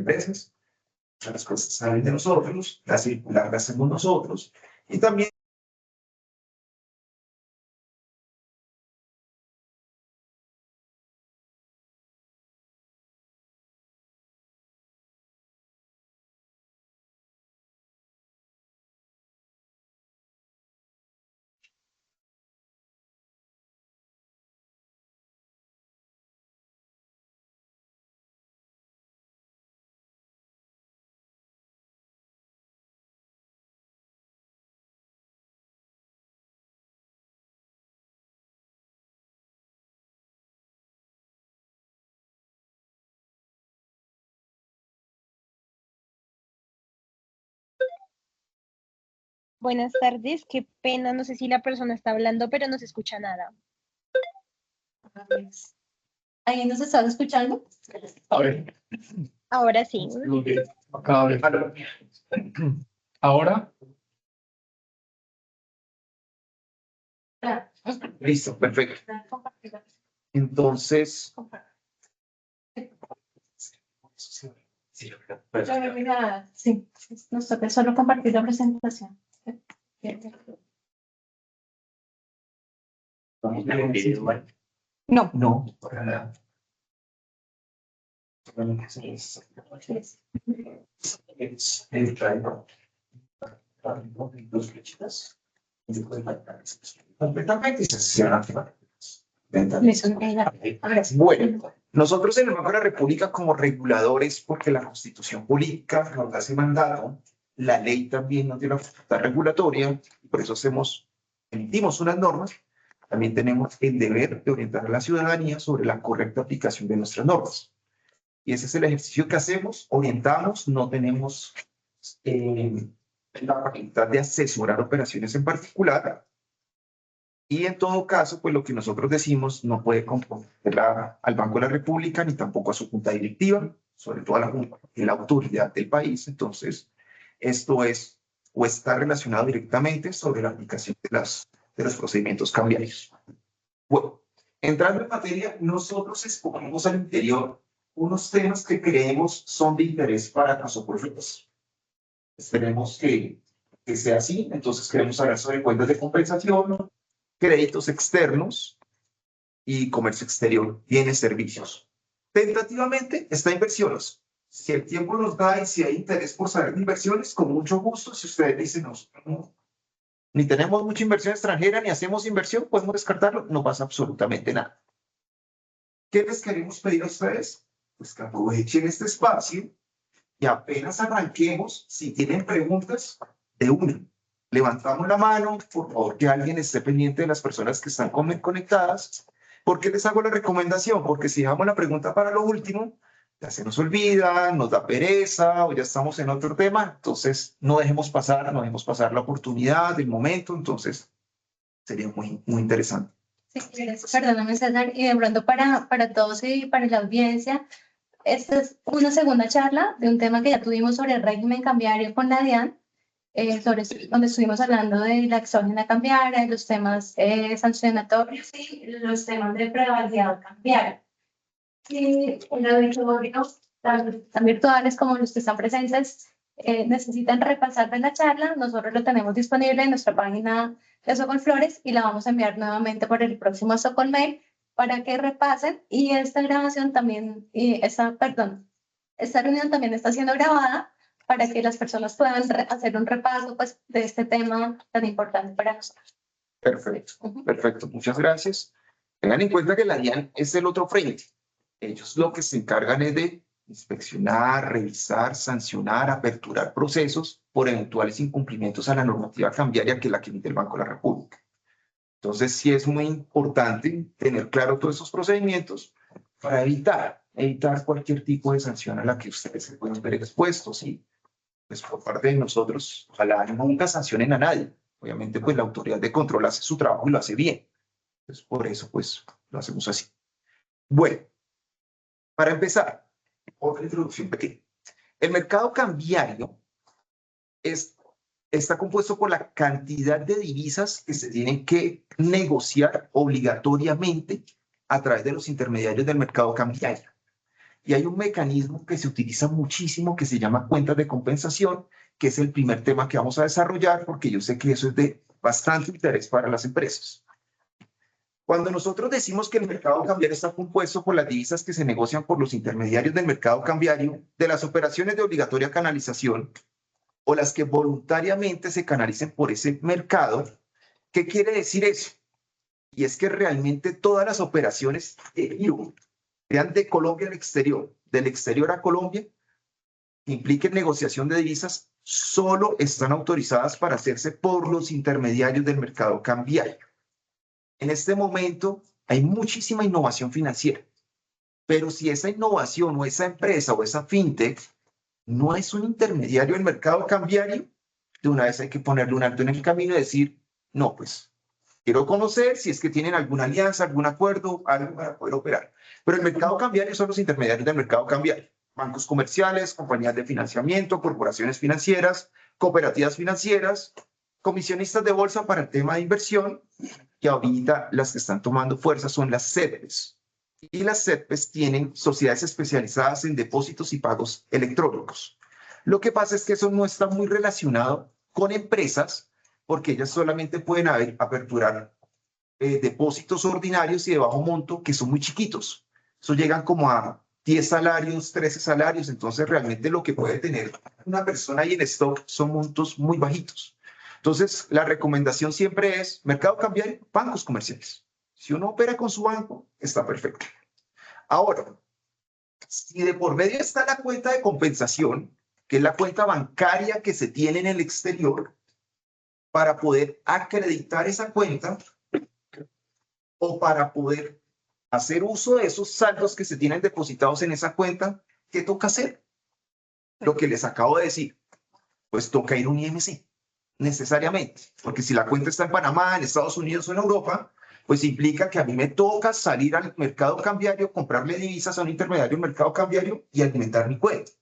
empresas. Las cosas salen de nosotros, la circular la hacemos nosotros. Y también Buenas tardes, qué pena, no sé si la persona está hablando, pero no se escucha nada. ¿Ahí nos estás escuchando? A ver, Ahora sí. lo que acaba de hablar. Ahora, listo, perfecto. Entonces, Mira, sí, nos toca solo compartir la presentación. No. no, para nada. Es el traigo. Dos flechitas. Completamente Bueno, nosotros en el Banco de la República como reguladores, porque la Constitución Política nos hace mandato, la ley también nos dio la facultad regulatoria, y por eso emitimos unas normas, también tenemos el deber de orientar a la ciudadanía sobre la correcta aplicación de nuestras normas. Y ese es el ejercicio que hacemos, orientamos, no tenemos la facultad de asesorar operaciones en particular. Y en todo caso, pues lo que nosotros decimos no puede comprometer al Banco de la República ni tampoco a su junta directiva, sobre todo a la autoridad del país. Entonces, esto es o está relacionado directamente sobre la aplicación de los procedimientos cambiarios. Bueno, entrando en materia, nosotros escogimos al interior unos temas que creemos son de interés para nosotros. Esperemos que sea así. Entonces, queremos hablar sobre cuentas de compensación, créditos externos y comercio exterior, bienes, servicios. Tentativamente está inversiones. Si el tiempo nos da y si hay interés por saber de inversiones, con mucho gusto. Si ustedes dicen, no, ni tenemos mucha inversión extranjera, ni hacemos inversión, podemos descartarlo, no pasa absolutamente nada. ¿Qué les queremos pedir a ustedes? Pues que aprovechen este espacio y apenas arranquemos, si tienen preguntas, de una. Levantamos la mano, por favor, que alguien esté pendiente de las personas que están conectadas. ¿Por qué les hago la recomendación? Porque si dejamos la pregunta para lo último, ya se nos olvida, nos da pereza o ya estamos en otro tema. Entonces, no dejemos pasar la oportunidad, el momento. Entonces, sería muy, muy interesante. Sí, perdóname, César, y de pronto para todos y para la audiencia, esta es una segunda charla de un tema que ya tuvimos sobre el régimen cambiario con la DIAN, donde estuvimos hablando de la exógena cambiaria, de los temas sancionatorios y los temas de prevalencia cambiaria. Y en el auditorio, tan virtuales como los que están presentes, necesitan repasar de la charla. Nosotros lo tenemos disponible en nuestra página de Socolflores y la vamos a enviar nuevamente por el próximo Socolmail para que repasen. Y esta grabación también, esta reunión también está siendo grabada para que las personas puedan hacer un repaso pues, de este tema tan importante para nosotros. Perfecto, perfecto. Muchas gracias. Tengan en cuenta que la DIAN es el otro frente. Ellos lo que se encargan es de inspeccionar, revisar, sancionar, aperturar procesos por eventuales incumplimientos a la normativa cambiaria que es la que emite el Banco de la República. Entonces, sí es muy importante tener claro todos esos procedimientos para evitar cualquier tipo de sanción a la que ustedes se puedan ver expuestos. Y pues por parte de nosotros, ojalá nunca sancionen a nadie. Obviamente, pues la autoridad de control hace su trabajo y lo hace bien. Entonces, por eso, pues, lo hacemos así. Bueno, para empezar, otra introducción pequeña. El mercado cambiario está compuesto por la cantidad de divisas que se tienen que negociar obligatoriamente a través de los intermediarios del mercado cambiario. Y hay un mecanismo que se utiliza muchísimo que se llama cuentas de compensación, que es el primer tema que vamos a desarrollar porque yo sé que eso es de bastante interés para las empresas. Cuando nosotros decimos que el mercado cambiario está compuesto por las divisas que se negocian por los intermediarios del mercado cambiario, de las operaciones de obligatoria canalización o las que voluntariamente se canalicen por ese mercado, ¿qué quiere decir eso? Y es que realmente todas las operaciones de giro, sean de Colombia al exterior, del exterior a Colombia, que impliquen negociación de divisas, solo están autorizadas para hacerse por los intermediarios del mercado cambiario. En este momento hay muchísima innovación financiera, pero si esa innovación o esa empresa o esa fintech no es un intermediario del mercado cambiario, de una vez hay que ponerle un alto en el camino y decir, no, pues quiero conocer si es que tienen alguna alianza, algún acuerdo, algo para poder operar. Pero el mercado cambiario son los intermediarios del mercado cambiario. Bancos comerciales, compañías de financiamiento, corporaciones financieras, cooperativas financieras, comisionistas de bolsa para el tema de inversión, y ahorita las que están tomando fuerza son las CETES. Y las CETES tienen sociedades especializadas en depósitos y pagos electrónicos. Lo que pasa es que eso no está muy relacionado con empresas, porque ellas solamente pueden aperturar depósitos ordinarios y de bajo monto que son muy chiquitos. Eso llegan como a 10 salarios, 13 salarios, entonces realmente lo que puede tener una persona ahí en stock son montos muy bajitos. Entonces, la recomendación siempre es mercado cambiario, bancos comerciales. Si uno opera con su banco, está perfecto. Ahora, si de por medio está la cuenta de compensación, que es la cuenta bancaria que se tiene en el exterior, para poder acreditar esa cuenta o para poder hacer uso de esos saldos que se tienen depositados en esa cuenta, ¿qué toca hacer? Lo que les acabo de decir, pues toca ir a un IMC, necesariamente, porque si la cuenta está en Panamá, en Estados Unidos o en Europa, pues implica que a mí me toca salir al mercado cambiario, comprarle divisas a un intermediario del mercado cambiario y alimentar mi cuenta.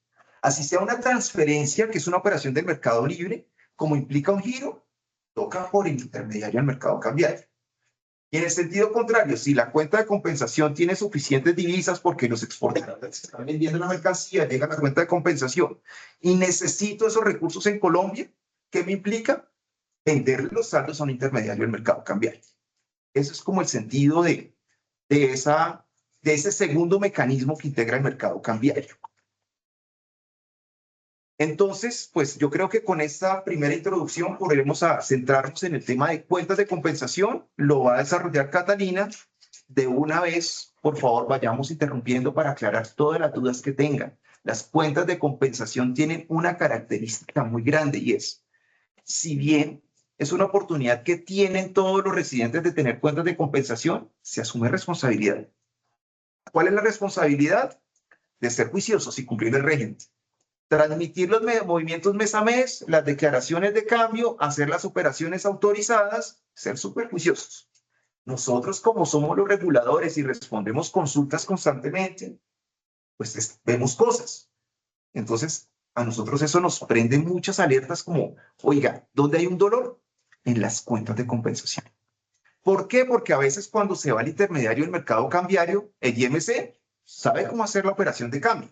Así sea una transferencia, que es una operación del mercado libre, como implica un giro, toca por el intermediario del mercado cambiario. Y en el sentido contrario, si la cuenta de compensación tiene suficientes divisas porque los exportadores están vendiendo la mercancía, llega a la cuenta de compensación y necesito esos recursos en Colombia, ¿qué me implica? Venderle los saldos a un intermediario del mercado cambiario. Ese es como el sentido de ese segundo mecanismo que integra el mercado cambiario. Entonces, pues yo creo que con esta primera introducción podremos centrarnos en el tema de cuentas de compensación. Lo va a desarrollar Catalina. De una vez, por favor, vayamos interrumpiendo para aclarar todas las dudas que tengan. Las cuentas de compensación tienen una característica muy grande y es, si bien es una oportunidad que tienen todos los residentes de tener cuentas de compensación, se asume responsabilidad. ¿Cuál es la responsabilidad? De ser juiciosos y cumplir el régimen. Transmitir los movimientos mes a mes, las declaraciones de cambio, hacer las operaciones autorizadas, ser súper juiciosos. Nosotros, como somos los reguladores y respondemos consultas constantemente, pues vemos cosas. Entonces, a nosotros eso nos prende muchas alertas como, oiga, ¿dónde hay un dolor? En las cuentas de compensación. ¿Por qué? Porque a veces cuando se va al intermediario del mercado cambiario, el IMC sabe cómo hacer la operación de cambio.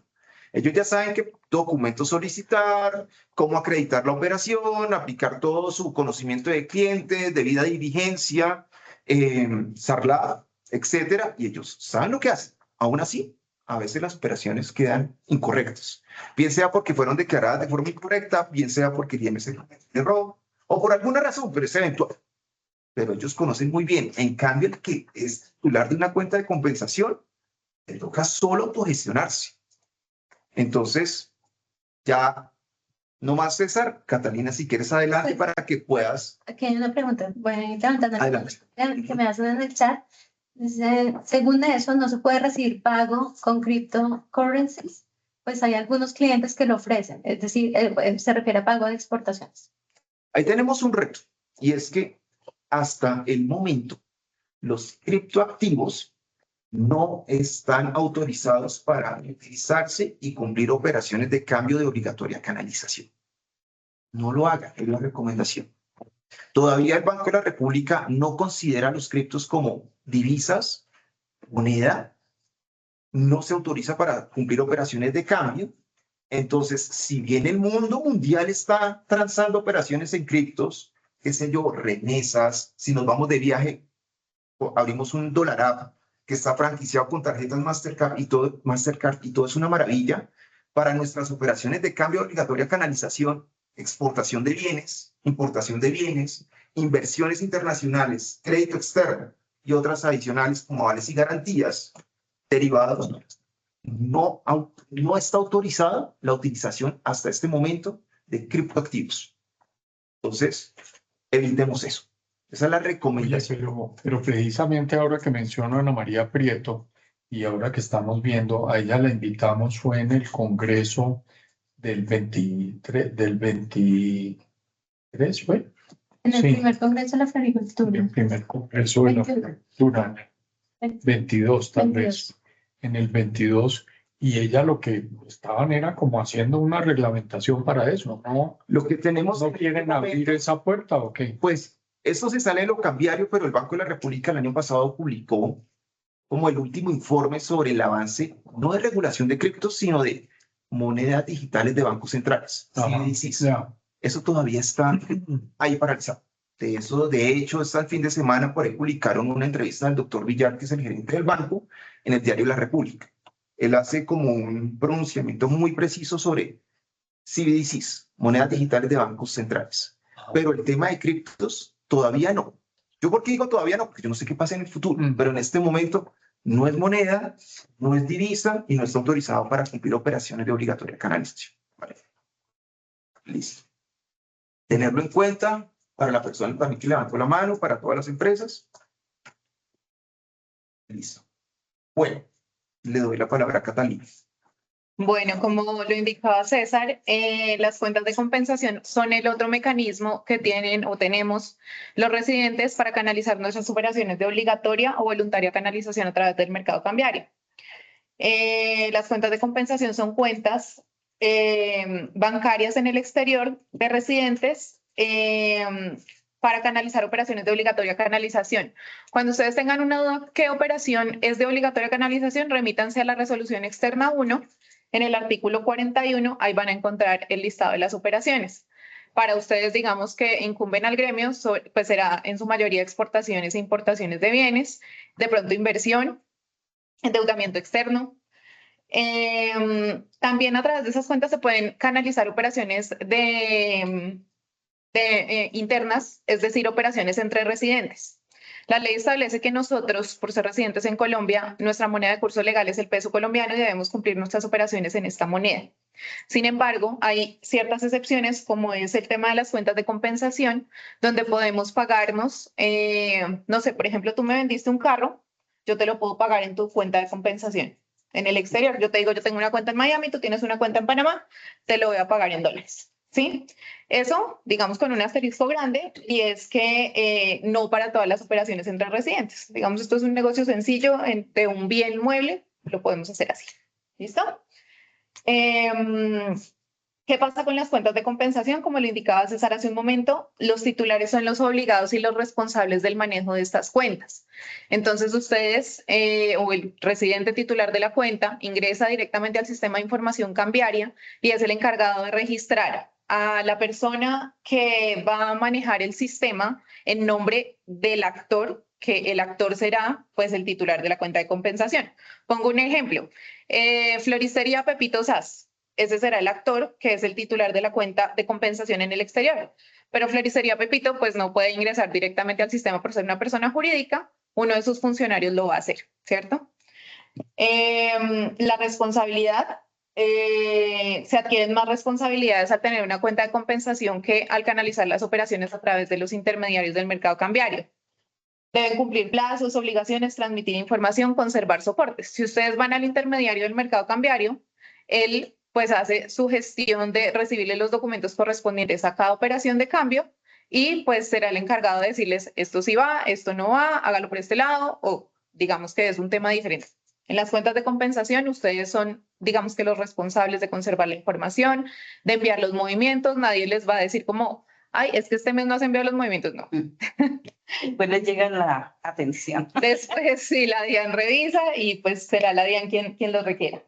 Ellos ya saben qué documentos solicitar, cómo acreditar la operación, aplicar todo su conocimiento de cliente, debida diligencia, SARLAB, etcétera, y ellos saben lo que hacen. Aún así, a veces las operaciones quedan incorrectas, bien sea porque fueron declaradas de forma incorrecta, bien sea porque el IMC erró, o por alguna razón, pero es eventual. Pero ellos conocen muy bien. En cambio, el que es titular de una cuenta de compensación, le toca solo autogestionarse. Entonces, ya no más, César. Catalina, si quieres adelante para que puedas. Aquí hay una pregunta. Voy a ir levantando Adelante. que me hacen en el chat. Dice, según eso, no se puede recibir pago con cryptocurrencies. Pues hay algunos clientes que lo ofrecen. Es decir, se refiere a pago de exportaciones. Ahí tenemos un reto. Y es que hasta el momento, los criptoactivos no están autorizados para utilizarse y cumplir operaciones de cambio de obligatoria canalización. No lo hagan, es la recomendación. Todavía el Banco de la República no considera los criptos como divisas, moneda, no se autoriza para cumplir operaciones de cambio. Entonces, si bien el mundo mundial está transando operaciones en criptos, qué sé yo, remesas, si nos vamos de viaje, abrimos un Dollar App que está franquiciado con tarjetas Mastercard y todo es una maravilla. Para nuestras operaciones de cambio obligatoria, canalización, exportación de bienes, importación de bienes, inversiones internacionales, crédito externo y otras adicionales como avales y garantías derivados, no está autorizada la utilización hasta este momento de criptoactivos. Entonces, evitemos eso. Esa es la Oye, recomendación. pero precisamente ahora que menciono a Ana María Prieto y ahora que estamos viendo, a ella la invitamos, fue en el Congreso del 23, ¿fue? En el Sí. primer congreso de la floricultura. El primer Congreso de la 22. Floricultura, 22 tal 22. vez, en el 22, y ella lo que estaban era como haciendo una reglamentación para eso, ¿no? Lo que tenemos ¿No quieren abrir esa puerta o qué? pues esto se sale de lo cambiario, pero el Banco de la República el año pasado publicó como el último informe sobre el avance, no de regulación de criptos, sino de monedas digitales de bancos centrales, Ajá, CBDCs. ya. Eso todavía está ahí paralizado. De hecho, hasta el fin de semana por ahí publicaron una entrevista del doctor Villar, que es el gerente del banco, en el diario La República. Él hace como un pronunciamiento muy preciso sobre CBDCs, monedas digitales de bancos centrales. Pero el tema de criptos todavía no. ¿Yo por qué digo todavía no? Porque yo no sé qué pasa en el futuro, pero en este momento no es moneda, no es divisa y no está autorizado para cumplir operaciones de obligatoria canalización. ¿Vale? Listo. Tenerlo en cuenta para la persona también que levantó la mano, para todas las empresas. Listo. Bueno, le doy la palabra a Catalina. Bueno, como lo indicaba César, las cuentas de compensación son el otro mecanismo que tienen o tenemos los residentes para canalizar nuestras operaciones de obligatoria o voluntaria canalización a través del mercado cambiario. Las cuentas de compensación son cuentas bancarias en el exterior de residentes para canalizar operaciones de obligatoria canalización. Cuando ustedes tengan una duda qué operación es de obligatoria canalización, remítanse a la resolución externa 1. En el artículo 41, ahí van a encontrar el listado de las operaciones. Para ustedes, digamos que incumben al gremio, pues será en su mayoría exportaciones e importaciones de bienes, de pronto inversión, endeudamiento externo. También a través de esas cuentas se pueden canalizar operaciones internas, es decir, operaciones entre residentes. La ley establece que nosotros, por ser residentes en Colombia, nuestra moneda de curso legal es el peso colombiano y debemos cumplir nuestras operaciones en esta moneda. Sin embargo, hay ciertas excepciones, como es el tema de las cuentas de compensación, donde podemos pagarnos, no sé, por ejemplo, tú me vendiste un carro, yo te lo puedo pagar en tu cuenta de compensación. En el exterior, yo te digo, yo tengo una cuenta en Miami, tú tienes una cuenta en Panamá, te lo voy a pagar en dólares. ¿Sí? Eso, digamos, con un asterisco grande, y es que no para todas las operaciones entre residentes. Digamos, esto es un negocio sencillo de un bien mueble, lo podemos hacer así. ¿Listo? ¿Qué pasa con las cuentas de compensación? Como lo indicaba César hace un momento, los titulares son los obligados y los responsables del manejo de estas cuentas. Entonces, ustedes o el residente titular de la cuenta ingresa directamente al sistema de información cambiaria y es el encargado de registrar a la persona que va a manejar el sistema en nombre del actor, que el actor será pues el titular de la cuenta de compensación. Pongo un ejemplo, Floristería Pepito Sas, ese será el actor que es el titular de la cuenta de compensación en el exterior, pero Floristería Pepito pues no puede ingresar directamente al sistema por ser una persona jurídica, uno de sus funcionarios lo va a hacer, ¿cierto? La responsabilidad, se adquieren más responsabilidades al tener una cuenta de compensación que al canalizar las operaciones a través de los intermediarios del mercado cambiario. Deben cumplir plazos, obligaciones, transmitir información, conservar soportes. Si ustedes van al intermediario del mercado cambiario, él pues hace su gestión de recibirle los documentos correspondientes a cada operación de cambio y pues será el encargado de decirles esto sí va, esto no va, hágalo por este lado, o digamos que es un tema diferente. En las cuentas de compensación, ustedes son, digamos que los responsables de conservar la información, de enviar los movimientos. Nadie les va a decir como, ay, es que este mes no has enviado los movimientos, no. Pues les llega la atención. Después sí, la DIAN revisa y pues será la DIAN quien lo requiera.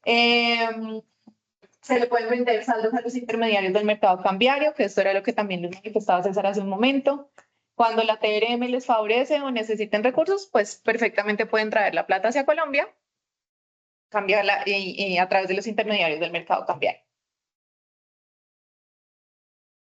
Se le pueden vender saldos a los intermediarios del mercado cambiario, que esto era lo que también les manifestaba César hace un momento. Cuando la TRM les favorece o necesiten recursos, pues perfectamente pueden traer la plata hacia Colombia, cambiarla y a través de los intermediarios del mercado cambiario.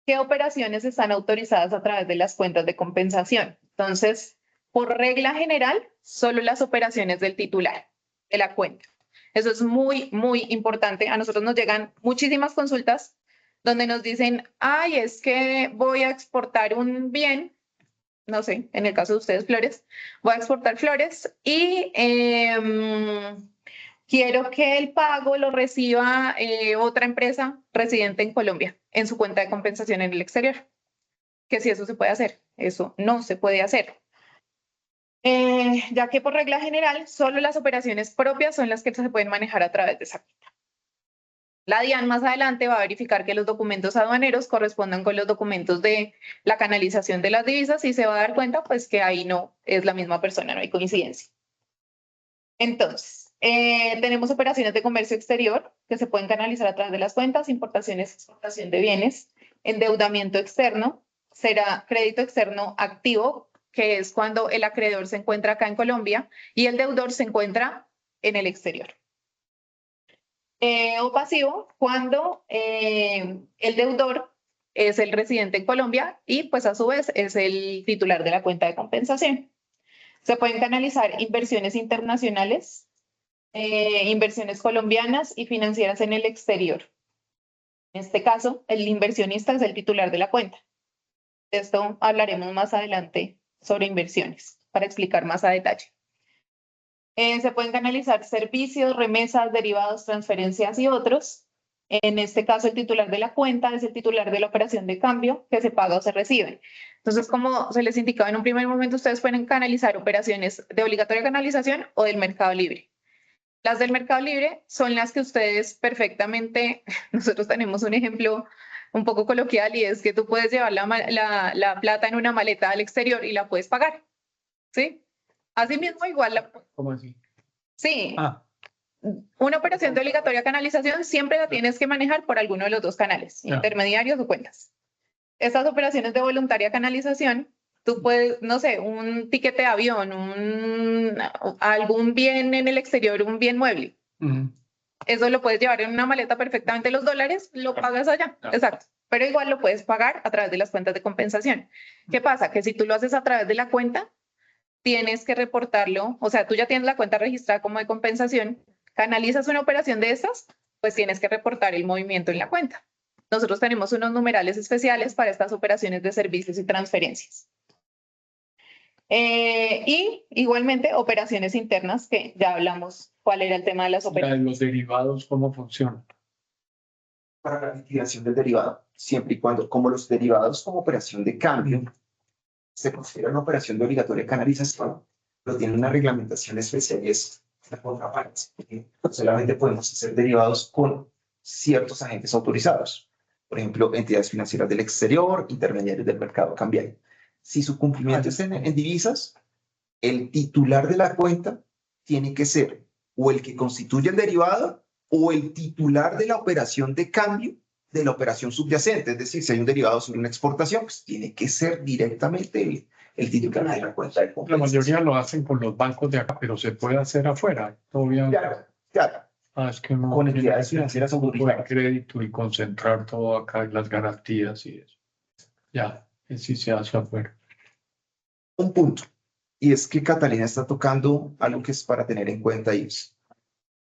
¿Qué operaciones están autorizadas a través de las cuentas de compensación? Entonces, por regla general, solo las operaciones del titular de la cuenta. Eso es muy, muy importante. A nosotros nos llegan muchísimas consultas donde nos dicen, ay, es que voy a exportar un bien, no sé, en el caso de ustedes, flores, voy a exportar flores y quiero que el pago lo reciba otra empresa residente en Colombia en su cuenta de compensación en el exterior. Que si eso se puede hacer, eso no se puede hacer. Ya que por regla general, solo las operaciones propias son las que se pueden manejar a través de esa cuenta. La DIAN más adelante va a verificar que los documentos aduaneros correspondan con los documentos de la canalización de las divisas y se va a dar cuenta pues que ahí no es la misma persona, no hay coincidencia. Entonces, tenemos operaciones de comercio exterior que se pueden canalizar a través de las cuentas, importaciones, exportación de bienes, endeudamiento externo, será crédito externo activo, que es cuando el acreedor se encuentra acá en Colombia y el deudor se encuentra en el exterior. O pasivo, cuando el deudor es el residente en Colombia y pues a su vez es el titular de la cuenta de compensación. Se pueden canalizar inversiones internacionales, inversiones colombianas y financieras en el exterior. En este caso, el inversionista es el titular de la cuenta. De esto hablaremos más adelante sobre inversiones para explicar más a detalle. Se pueden canalizar servicios, remesas, derivados, transferencias y otros. En este caso, el titular de la cuenta es el titular de la operación de cambio que se paga o se recibe. Entonces, como se les indicaba en un primer momento, ustedes pueden canalizar operaciones de obligatoria canalización o del mercado libre. Las del mercado libre son las que ustedes perfectamente, nosotros tenemos un ejemplo un poco coloquial y es que tú puedes llevar la plata en una maleta al exterior y la puedes pagar, ¿sí? Asimismo, igual ¿Cómo así? Sí. Ah, Una operación de obligatoria canalización siempre la tienes que manejar por alguno de los dos canales, Ya. intermediarios o cuentas. Estas operaciones de voluntaria canalización, tú puedes, no sé, un tiquete de avión, algún bien en el exterior, un bien mueble. Eso lo puedes llevar en una maleta perfectamente, los dólares lo pagas allá, exacto. Pero igual lo puedes pagar a través de las cuentas de compensación. ¿Qué pasa? Que si tú lo haces a través de la cuenta, tienes que reportarlo, o sea, tú ya tienes la cuenta registrada como de compensación, canalizas una operación de estas, pues tienes que reportar el movimiento en la cuenta. Nosotros tenemos unos numerales especiales para estas operaciones de servicios y transferencias. Y igualmente operaciones internas, que ya hablamos cuál era el tema de las operaciones. los derivados, ¿cómo funcionan? Para la liquidación del derivado, siempre y cuando, como los derivados como operación de cambio, se considera una operación de obligatoria canalización, pero tiene una reglamentación especial y es la contraparte. Solamente podemos hacer derivados con ciertos agentes autorizados. Por ejemplo, entidades financieras del exterior, intermediarios del mercado cambiario. Si su cumplimiento es en divisas, el titular de la cuenta tiene que ser o el que constituye el derivado o el titular de la operación de cambio de la operación subyacente. Es decir, si hay un derivado sobre una exportación, pues tiene que ser directamente el titular de la cuenta de La compensación. mayoría lo hacen con los bancos de acá, pero se puede hacer afuera. Todavía. Claro. Es que uno Con tiene entidades que tener financieras un grupo de autorizadas. crédito y concentrar todo acá en las garantías y eso. Ya, sí se hace afuera. Un punto, y es que Catalina está tocando algo que es para tener en cuenta y es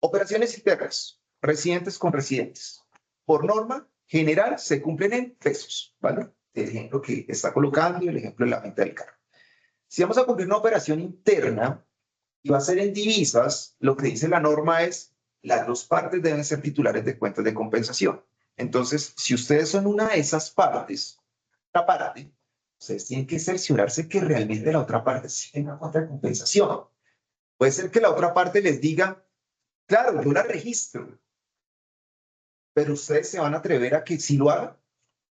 operaciones internas, residentes con residentes. Por norma general se cumplen en pesos, ¿vale? El ejemplo que está colocando, el ejemplo de la venta del carro. Si vamos a cumplir una operación interna y va a ser en divisas, lo que dice la norma es las dos partes deben ser titulares de cuentas de compensación. Entonces, si ustedes son una de esas partes, la parte, ustedes tienen que cerciorarse que realmente la otra parte sí tenga cuenta de compensación. Puede ser que la otra parte les diga, claro, yo la registro, pero ustedes se van a atrever a que sí lo hagan.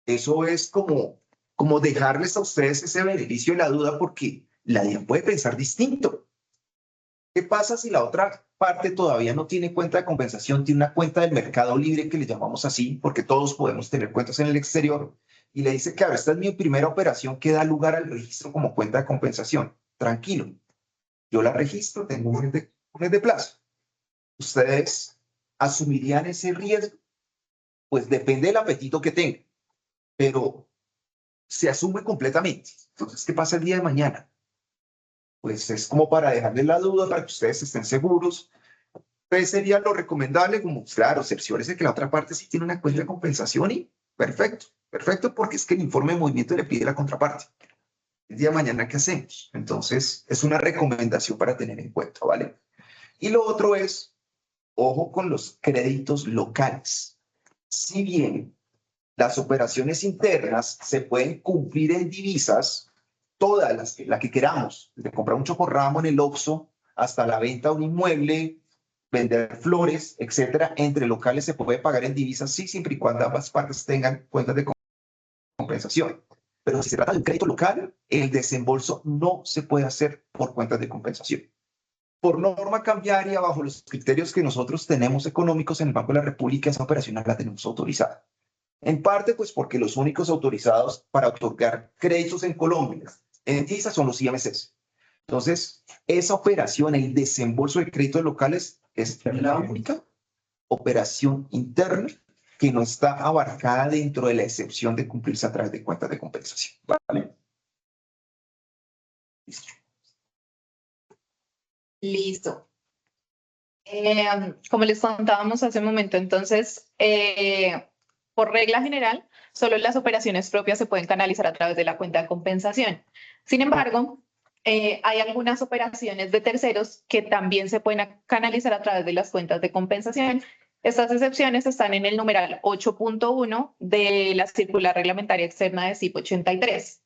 Eso es como dejarles a ustedes ese beneficio de la duda porque la DIAN puede pensar distinto. ¿Qué pasa si la otra parte todavía no tiene cuenta de compensación, tiene una cuenta del mercado libre que le llamamos así, porque todos podemos tener cuentas en el exterior, y le dice, claro, esta es mi primera operación que da lugar al registro como cuenta de compensación? Tranquilo, yo la registro, tengo un mes de plazo. ¿Ustedes asumirían ese riesgo? Pues depende del apetito que tengan, pero se asume completamente. Entonces, ¿qué pasa el día de mañana? Pues es como para dejarles la duda, para que ustedes estén seguros. Pues sería lo recomendable, como, claro, cerciórese que la otra parte sí tiene una cuenta de compensación y perfecto, perfecto, porque es que el informe de movimiento le pide la contraparte. El día de mañana, ¿qué hacemos? Entonces, es una recomendación para tener en cuenta, ¿vale? Y lo otro es, ojo con los créditos locales. Si bien las operaciones internas se pueden cumplir en divisas, todas las que queramos, desde comprar un chocorramo en el Oxxo hasta la venta de un inmueble, vender flores, etcétera, entre locales se puede pagar en divisas, sí, siempre y cuando ambas partes tengan cuentas de compensación. Pero si se trata de un crédito local, el desembolso no se puede hacer por cuentas de compensación. Por norma cambiaria, bajo los criterios que nosotros tenemos económicos en el Banco de la República, esa operación la tenemos autorizada. En parte, pues porque los únicos autorizados para otorgar créditos en Colombia en divisas son los IMCs. Entonces, esa operación, el desembolso de créditos locales, es la única operación interna que no está abarcada dentro de la excepción de cumplirse a través de cuentas de compensación. ¿Vale? Listo. Listo. Como les contábamos hace un momento, entonces, por regla general, solo las operaciones propias se pueden canalizar a través de la cuenta de compensación. Sin embargo, hay algunas operaciones de terceros que también se pueden canalizar a través de las cuentas de compensación. Estas excepciones están en el numeral 8.1 de la circular reglamentaria externa de CIP 83.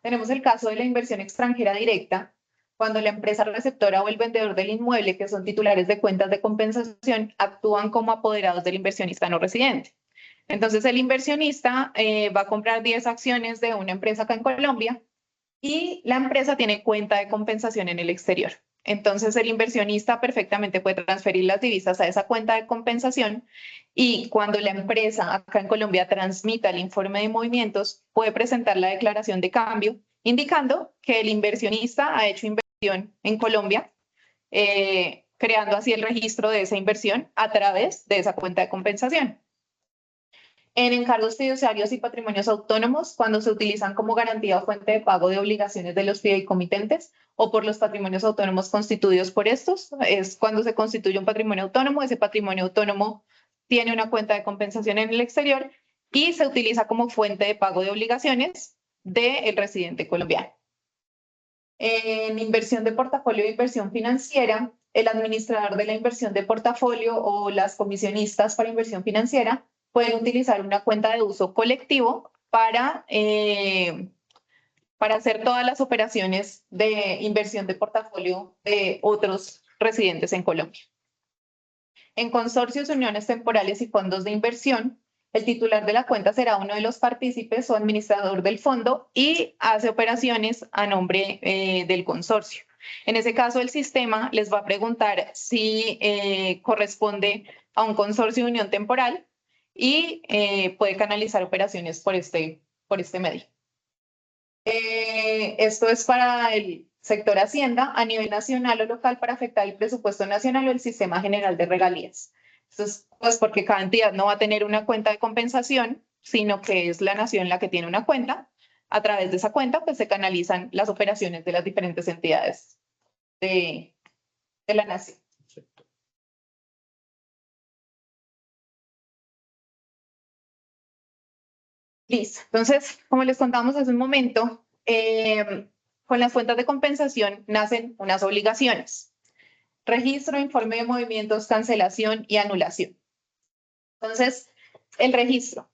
Tenemos el caso de la inversión extranjera directa, cuando la empresa receptora o el vendedor del inmueble, que son titulares de cuentas de compensación, actúan como apoderados del inversionista no residente. Entonces, el inversionista va a comprar 10 acciones de una empresa acá en Colombia y la empresa tiene cuenta de compensación en el exterior. Entonces, el inversionista perfectamente puede transferir las divisas a esa cuenta de compensación y cuando la empresa acá en Colombia transmita el informe de movimientos, puede presentar la declaración de cambio indicando que el inversionista ha hecho inversión en Colombia, creando así el registro de esa inversión a través de esa cuenta de compensación. En encargos fiduciarios y patrimonios autónomos, cuando se utilizan como garantía o fuente de pago de obligaciones de los fideicomitentes o por los patrimonios autónomos constituidos por estos, es cuando se constituye un patrimonio autónomo. Ese patrimonio autónomo tiene una cuenta de compensación en el exterior y se utiliza como fuente de pago de obligaciones del residente colombiano. En inversión de portafolio e inversión financiera, el administrador de la inversión de portafolio o las comisionistas para inversión financiera pueden utilizar una cuenta de uso colectivo para hacer todas las operaciones de inversión de portafolio de otros residentes en Colombia. En consorcios, uniones temporales y fondos de inversión, el titular de la cuenta será uno de los partícipes o administrador del fondo y hace operaciones a nombre del consorcio. En ese caso, el sistema les va a preguntar si corresponde a un consorcio de unión temporal y puede canalizar operaciones por este medio. Esto es para el sector Hacienda a nivel nacional o local para afectar el presupuesto nacional o el sistema general de regalías. Esto es pues porque cada entidad no va a tener una cuenta de compensación, sino que es la nación la que tiene una cuenta. A través de esa cuenta pues se canalizan las operaciones de las diferentes entidades de la nación. Listo. Entonces, como les contamos hace un momento, con las cuentas de compensación nacen unas obligaciones: registro, informe de movimientos, cancelación y anulación. Entonces, el registro.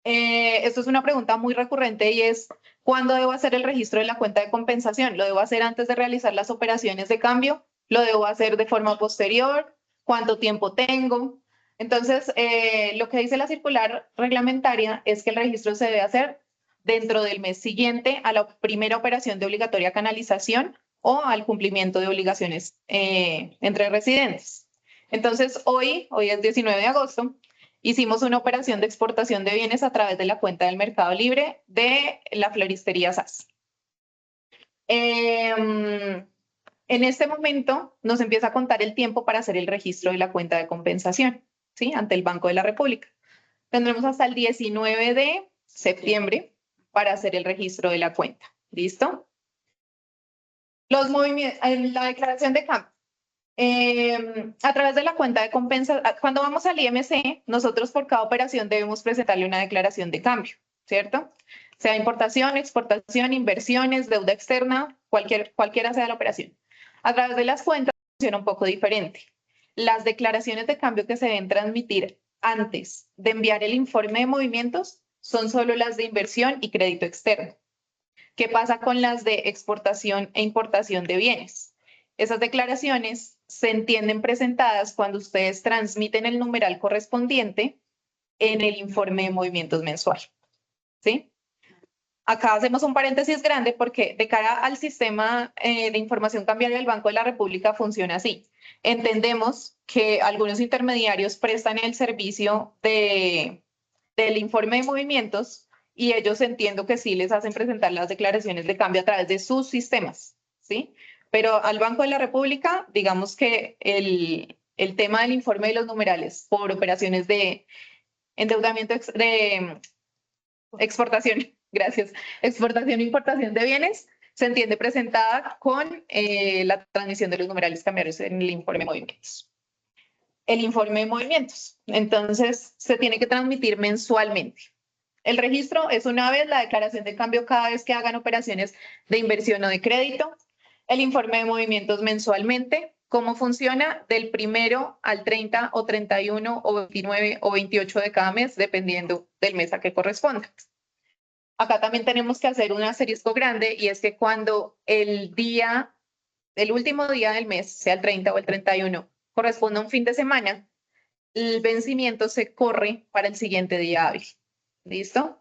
Esto es una pregunta muy recurrente y es, ¿cuándo debo hacer el registro de la cuenta de compensación? ¿Lo debo hacer antes de realizar las operaciones de cambio? ¿Lo debo hacer de forma posterior? ¿Cuánto tiempo tengo? Entonces, lo que dice la circular reglamentaria es que el registro se debe hacer dentro del mes siguiente a la primera operación de obligatoria canalización o al cumplimiento de obligaciones entre residentes. Entonces, hoy es 19 de agosto, hicimos una operación de exportación de bienes a través de la cuenta del Mercado Libre de la floristería SAS. En este momento nos empieza a contar el tiempo para hacer el registro de la cuenta de compensación, ¿sí? Ante el Banco de la República. Tendremos hasta el 19 de septiembre para hacer el registro de la cuenta. ¿Listo? Los movimientos, la declaración de cambio. A través de la cuenta de compensación, cuando vamos al IMC, nosotros por cada operación debemos presentarle una declaración de cambio, ¿cierto? Sea importación, exportación, inversiones, deuda externa, cualquiera sea la operación. A través de las cuentas funciona un poco diferente. Las declaraciones de cambio que se deben transmitir antes de enviar el informe de movimientos son solo las de inversión y crédito externo. ¿Qué pasa con las de exportación e importación de bienes? Esas declaraciones se entienden presentadas cuando ustedes transmiten el numeral correspondiente en el informe de movimientos mensual. ¿Sí? Acá hacemos un paréntesis grande porque de cara al sistema de información cambiaria del Banco de la República funciona así. Entendemos que algunos intermediarios prestan el servicio del informe de movimientos y ellos entiendo que sí les hacen presentar las declaraciones de cambio a través de sus sistemas, ¿sí? Pero al Banco de la República, digamos que el tema del informe de los numerales por operaciones de endeudamiento de exportación, gracias, exportación e importación de bienes, se entiende presentada con la transmisión de los numerales cambiarios en el informe de movimientos. El informe de movimientos, entonces, se tiene que transmitir mensualmente. El registro es una vez, la declaración de cambio cada vez que hagan operaciones de inversión o de crédito, el informe de movimientos mensualmente. ¿Cómo funciona? Del 1 al 30 o 31 o 29 o 28 de cada mes, dependiendo del mes a que corresponda. Acá también tenemos que hacer un asterisco grande y es que cuando el último día del mes, sea el 30 o el 31, corresponde a un fin de semana, el vencimiento se corre para el siguiente día hábil. ¿Listo?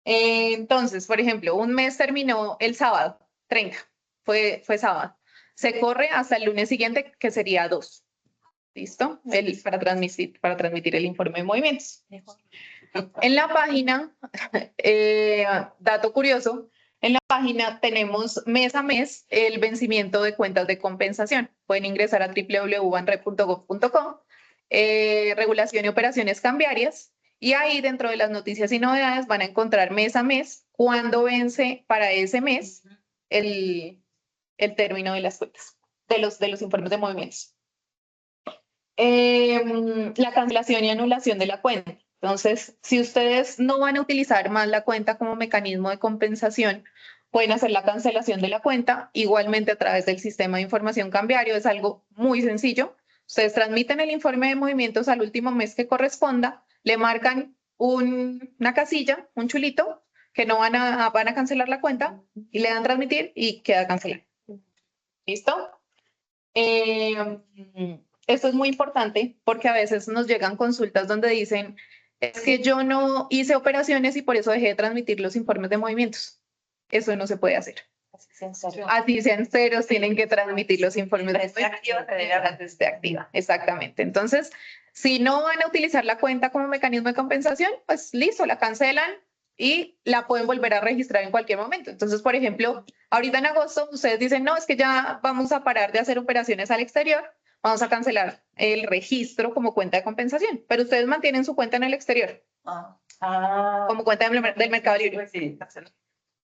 Entonces, por ejemplo, un mes terminó el sábado, 30, fue sábado. Se corre hasta el lunes siguiente, que sería 2. ¿Listo? Para transmitir el informe de movimientos. En la página, dato curioso, en la página tenemos mes a mes el vencimiento de cuentas de compensación. Pueden ingresar a www.banrep.gov.co, regulación y operaciones cambiarias, y ahí dentro de las noticias y novedades van a encontrar mes a mes cuándo vence para ese mes el término de las cuentas, de los informes de movimientos. La cancelación y anulación de la cuenta. Entonces, si ustedes no van a utilizar más la cuenta como mecanismo de compensación, pueden hacer la cancelación de la cuenta igualmente a través del sistema de información cambiario. Es algo muy sencillo. Ustedes transmiten el informe de movimientos al último mes que corresponda, le marcan una casilla, un chulito, que no van a cancelar la cuenta y le dan transmitir y queda cancelado. ¿Listo? Esto es muy importante porque a veces nos llegan consultas donde dicen, es que yo no hice operaciones y por eso dejé de transmitir los informes de movimientos. Eso no se puede hacer. Así sean ceros, tienen que transmitir los informes de movimientos. Esté activa, exactamente. Entonces, si no van a utilizar la cuenta como mecanismo de compensación, pues listo, la cancelan y la pueden volver a registrar en cualquier momento. Entonces, por ejemplo, ahorita en agosto ustedes dicen, no, es que ya vamos a parar de hacer operaciones al exterior, vamos a cancelar el registro como cuenta de compensación, pero ustedes mantienen su cuenta en el exterior como cuenta del Mercado Libre.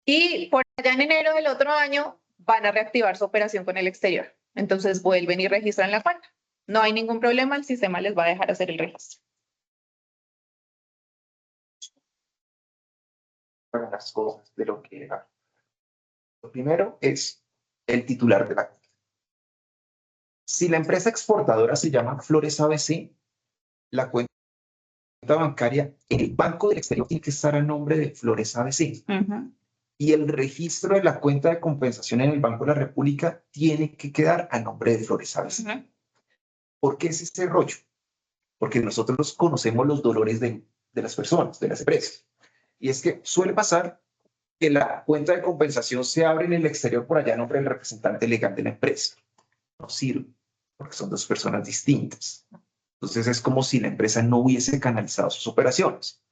Y por allá en enero del otro año van a reactivar su operación con el exterior. Entonces vuelven y registran la cuenta. No hay ningún problema, el sistema les va a dejar hacer el registro. Para las cosas de lo que era. Lo primero es el titular de la cuenta. Si la empresa exportadora se llama Flores ABC, la cuenta bancaria en el Banco del Exterior tiene que estar a nombre de Flores ABC. Y el registro de la cuenta de compensación en el Banco de la República tiene que quedar a nombre de Flores ABC. ¿Por qué es ese rollo? porque nosotros conocemos los dolores de las personas, de las empresas. Y es que suele pasar que la cuenta de compensación se abre en el exterior por allá a nombre del representante legal de la empresa. No sirve, porque son dos personas distintas. Entonces es como si la empresa no hubiese canalizado sus operaciones.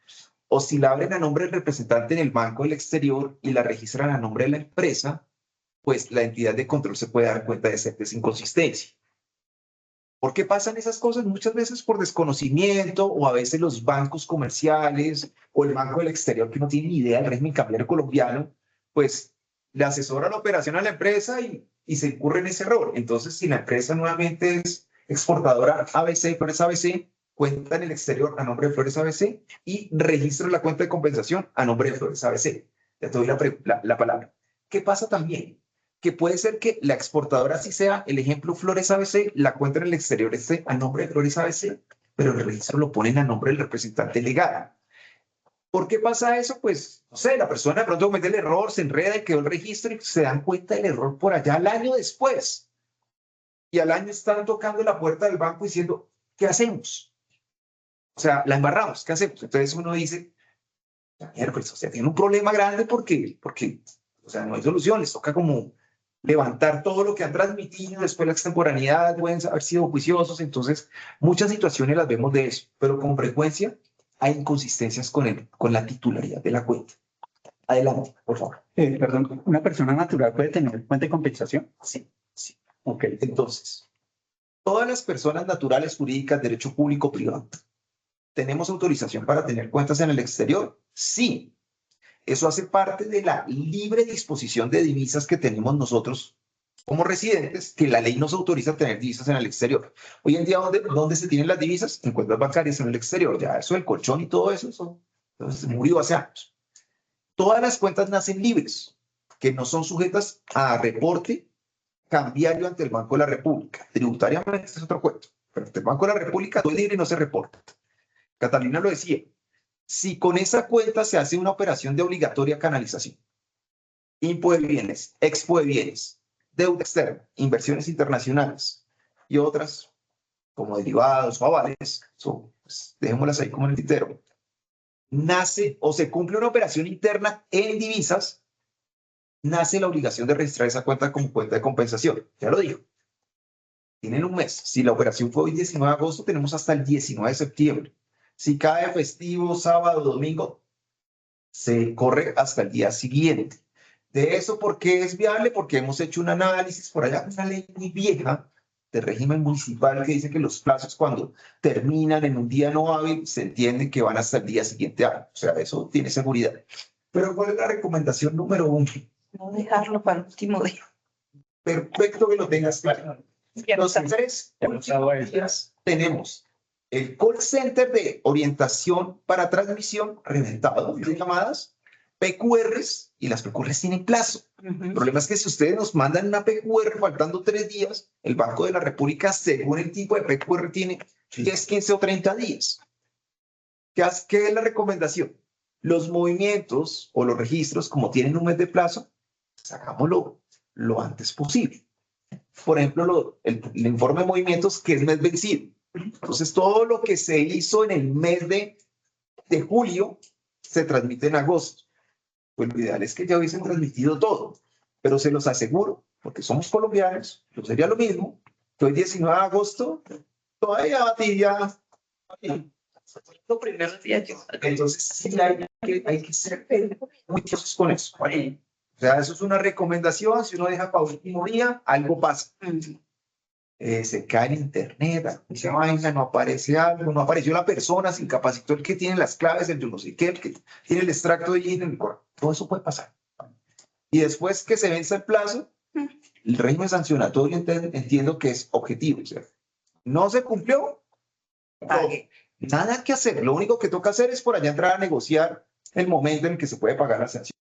O si la abren a nombre del representante en el banco del exterior y la registran a nombre de la empresa, pues la entidad de control se puede dar cuenta de ciertas inconsistencias. ¿Por qué pasan esas cosas? Muchas veces por desconocimiento, o a veces los bancos comerciales o el banco del exterior, que no tiene ni idea del régimen cambiario colombiano, pues le asesora la operación a la empresa y se incurre en ese error. Entonces, si la empresa nuevamente es exportadora ABC, Flores ABC, cuenta en el exterior a nombre de Flores ABC y registra la cuenta de compensación a nombre de Flores ABC. Ya te doy la palabra. ¿Qué pasa también? Que puede ser que la exportadora sí sea, el ejemplo, Flores ABC, la cuenta en el exterior esté a nombre de Flores ABC, pero el registro lo ponen a nombre del representante legal. ¿Por qué pasa eso? Pues, no sé, la persona de pronto comete el error, se enreda y quedó el registro y se dan cuenta del error por allá al año después. Y al año están tocando la puerta del banco diciendo, ¿qué hacemos? O sea, la embarramos, ¿qué hacemos? Entonces uno dice, pues, o sea, tiene un problema grande porque, o sea, no hay solución, les toca como levantar todo lo que han transmitido, después la extemporaneidad, pueden haber sido juiciosos, entonces muchas situaciones las vemos de eso, pero con frecuencia hay inconsistencias con la titularidad de la cuenta. Adelante, por favor. Perdón, ¿una persona natural puede tener cuenta de compensación? Sí, sí. Ok. Entonces, todas las personas naturales, jurídicas, derecho público, privado, ¿tenemos autorización para tener cuentas en el exterior? Sí. Eso hace parte de la libre disposición de divisas que tenemos nosotros como residentes, que la ley nos autoriza a tener divisas en el exterior. Hoy en día, ¿dónde se tienen las divisas? En cuentas bancarias en el exterior. Ya eso, el colchón y todo eso, entonces, murió hace años. Todas las cuentas nacen libres, que no son sujetas a reporte cambiario ante el Banco de la República. Tributariamente es otro cuento, pero ante el Banco de la República todo es libre y no se reporta. Catalina lo decía. Si con esa cuenta se hace una operación de obligatoria canalización, impo de bienes, expo de bienes, deuda externa, inversiones internacionales y otras como derivados o avales, pues, dejémoslas ahí como en el tintero, nace o se cumple una operación interna en divisas, nace la obligación de registrar esa cuenta como cuenta de compensación. Ya lo dijo. Tienen un mes. Si la operación fue hoy 19 de agosto, tenemos hasta el 19 de septiembre. Si cae festivo, sábado, domingo, se corre hasta el día siguiente. De eso, ¿por qué es viable? Porque hemos hecho un análisis por allá, una ley muy vieja de régimen municipal que dice que los plazos cuando terminan en un día no hábil, se entiende que van hasta el día siguiente. O sea, eso tiene seguridad. Pero ¿cuál es la recomendación número 1? No dejarlo para el último día. Perfecto que lo tengas claro. Los 3 últimos días tenemos el call center de orientación para transmisión reventado de llamadas, PQRs, y las PQRs tienen plazo. El problema es que si ustedes nos mandan una PQR faltando 3 días, el Banco de la República, según el tipo de PQR, tiene 10, 15 o 30 días. ¿Qué es la recomendación? Los movimientos o los registros, como tienen un mes de plazo, sacámoslo lo antes posible. Por ejemplo, el informe de movimientos, que es mes vencido. Entonces, todo lo que se hizo en el mes de julio se transmite en agosto. Pues lo ideal es que ya hubiesen transmitido todo, pero se los aseguro, porque somos colombianos, yo sería lo mismo, que hoy 19 de agosto, todavía batilla. Los primeros días yo. Entonces, sí hay que ser muy cuidadosos con eso. ¿Vale? O sea, eso es una recomendación. Si uno deja para último día, algo pasa. Se cae en internet, esa vaina, no aparece algo, no apareció la persona, se incapacitó el que tiene las claves, el yo no sé qué, el que tiene el extracto de allí en el correo. Todo eso puede pasar. Y después que se venza el plazo, el régimen sancionatorio entiendo que es objetivo. O sea, no se cumplió, pague. Nada que hacer. Lo único que toca hacer es por allá entrar a negociar el momento en el que se puede pagar la sanción.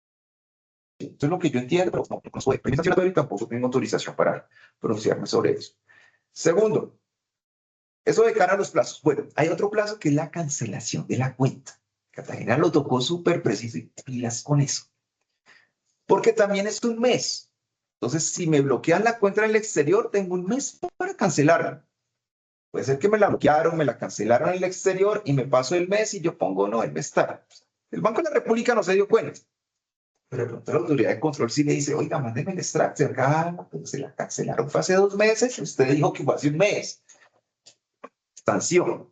Eso es lo que yo entiendo, pero no soy régimen sancionatorio y tampoco tengo autorización para pronunciarme sobre eso. Segundo, eso de cara a los plazos. Bueno, hay otro plazo que es la cancelación de la cuenta. Catalina lo tocó súper preciso y pilas con eso. Porque también es un mes. Entonces, si me bloquean la cuenta en el exterior, tengo un mes para cancelarla. Puede ser que me la bloquearon, me la cancelaron en el exterior y me paso el mes y yo pongo, no, el mes está. El Banco de la República no se dio cuenta. Pero de pronto la autoridad de control sí le dice, oiga, mándeme el extracto acá, pues se la cancelaron fue hace 2 meses, usted dijo que fue hace un mes. Sanción.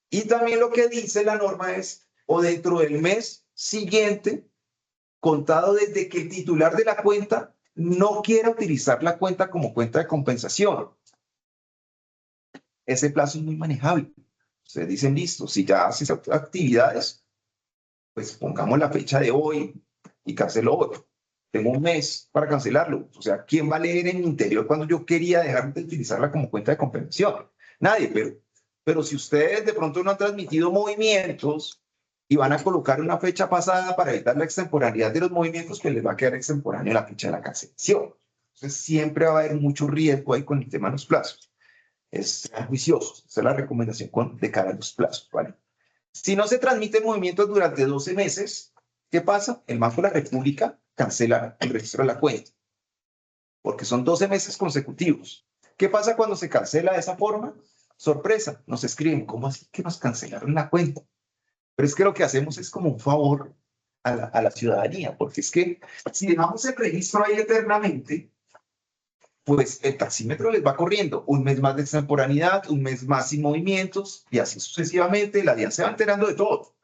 Y también lo que dice la norma es, o dentro del mes siguiente, contado desde que el titular de la cuenta no quiera utilizar la cuenta como cuenta de compensación. Ese plazo es muy manejable. Ustedes dicen, listo, si ya haces actividades, pues pongamos la fecha de hoy y cancelo hoy. Tengo un mes para cancelarlo. O sea, ¿quién va a leer en mi interior cuando yo quería dejar de utilizarla como cuenta de compensación? Nadie, pero si ustedes de pronto no han transmitido movimientos y van a colocar una fecha pasada para evitar la extemporaneidad de los movimientos, pues les va a quedar extemporánea la fecha de la cancelación. Entonces, siempre va a haber mucho riesgo ahí con el tema de los plazos. Es juicioso. Esa es la recomendación de cara a los plazos, ¿vale? Si no se transmiten movimientos durante 12 meses, ¿qué pasa? El Banco de la República cancela el registro de la cuenta, porque son 12 meses consecutivos. ¿Qué pasa cuando se cancela de esa forma? Sorpresa, nos escriben, ¿cómo así que nos cancelaron la cuenta? Pero es que lo que hacemos es como un favor a la ciudadanía, porque es que si dejamos el registro ahí eternamente, pues el taxímetro les va corriendo un mes más de extemporaneidad, un mes más sin movimientos, y así sucesivamente, la DIAN se va enterando de todo.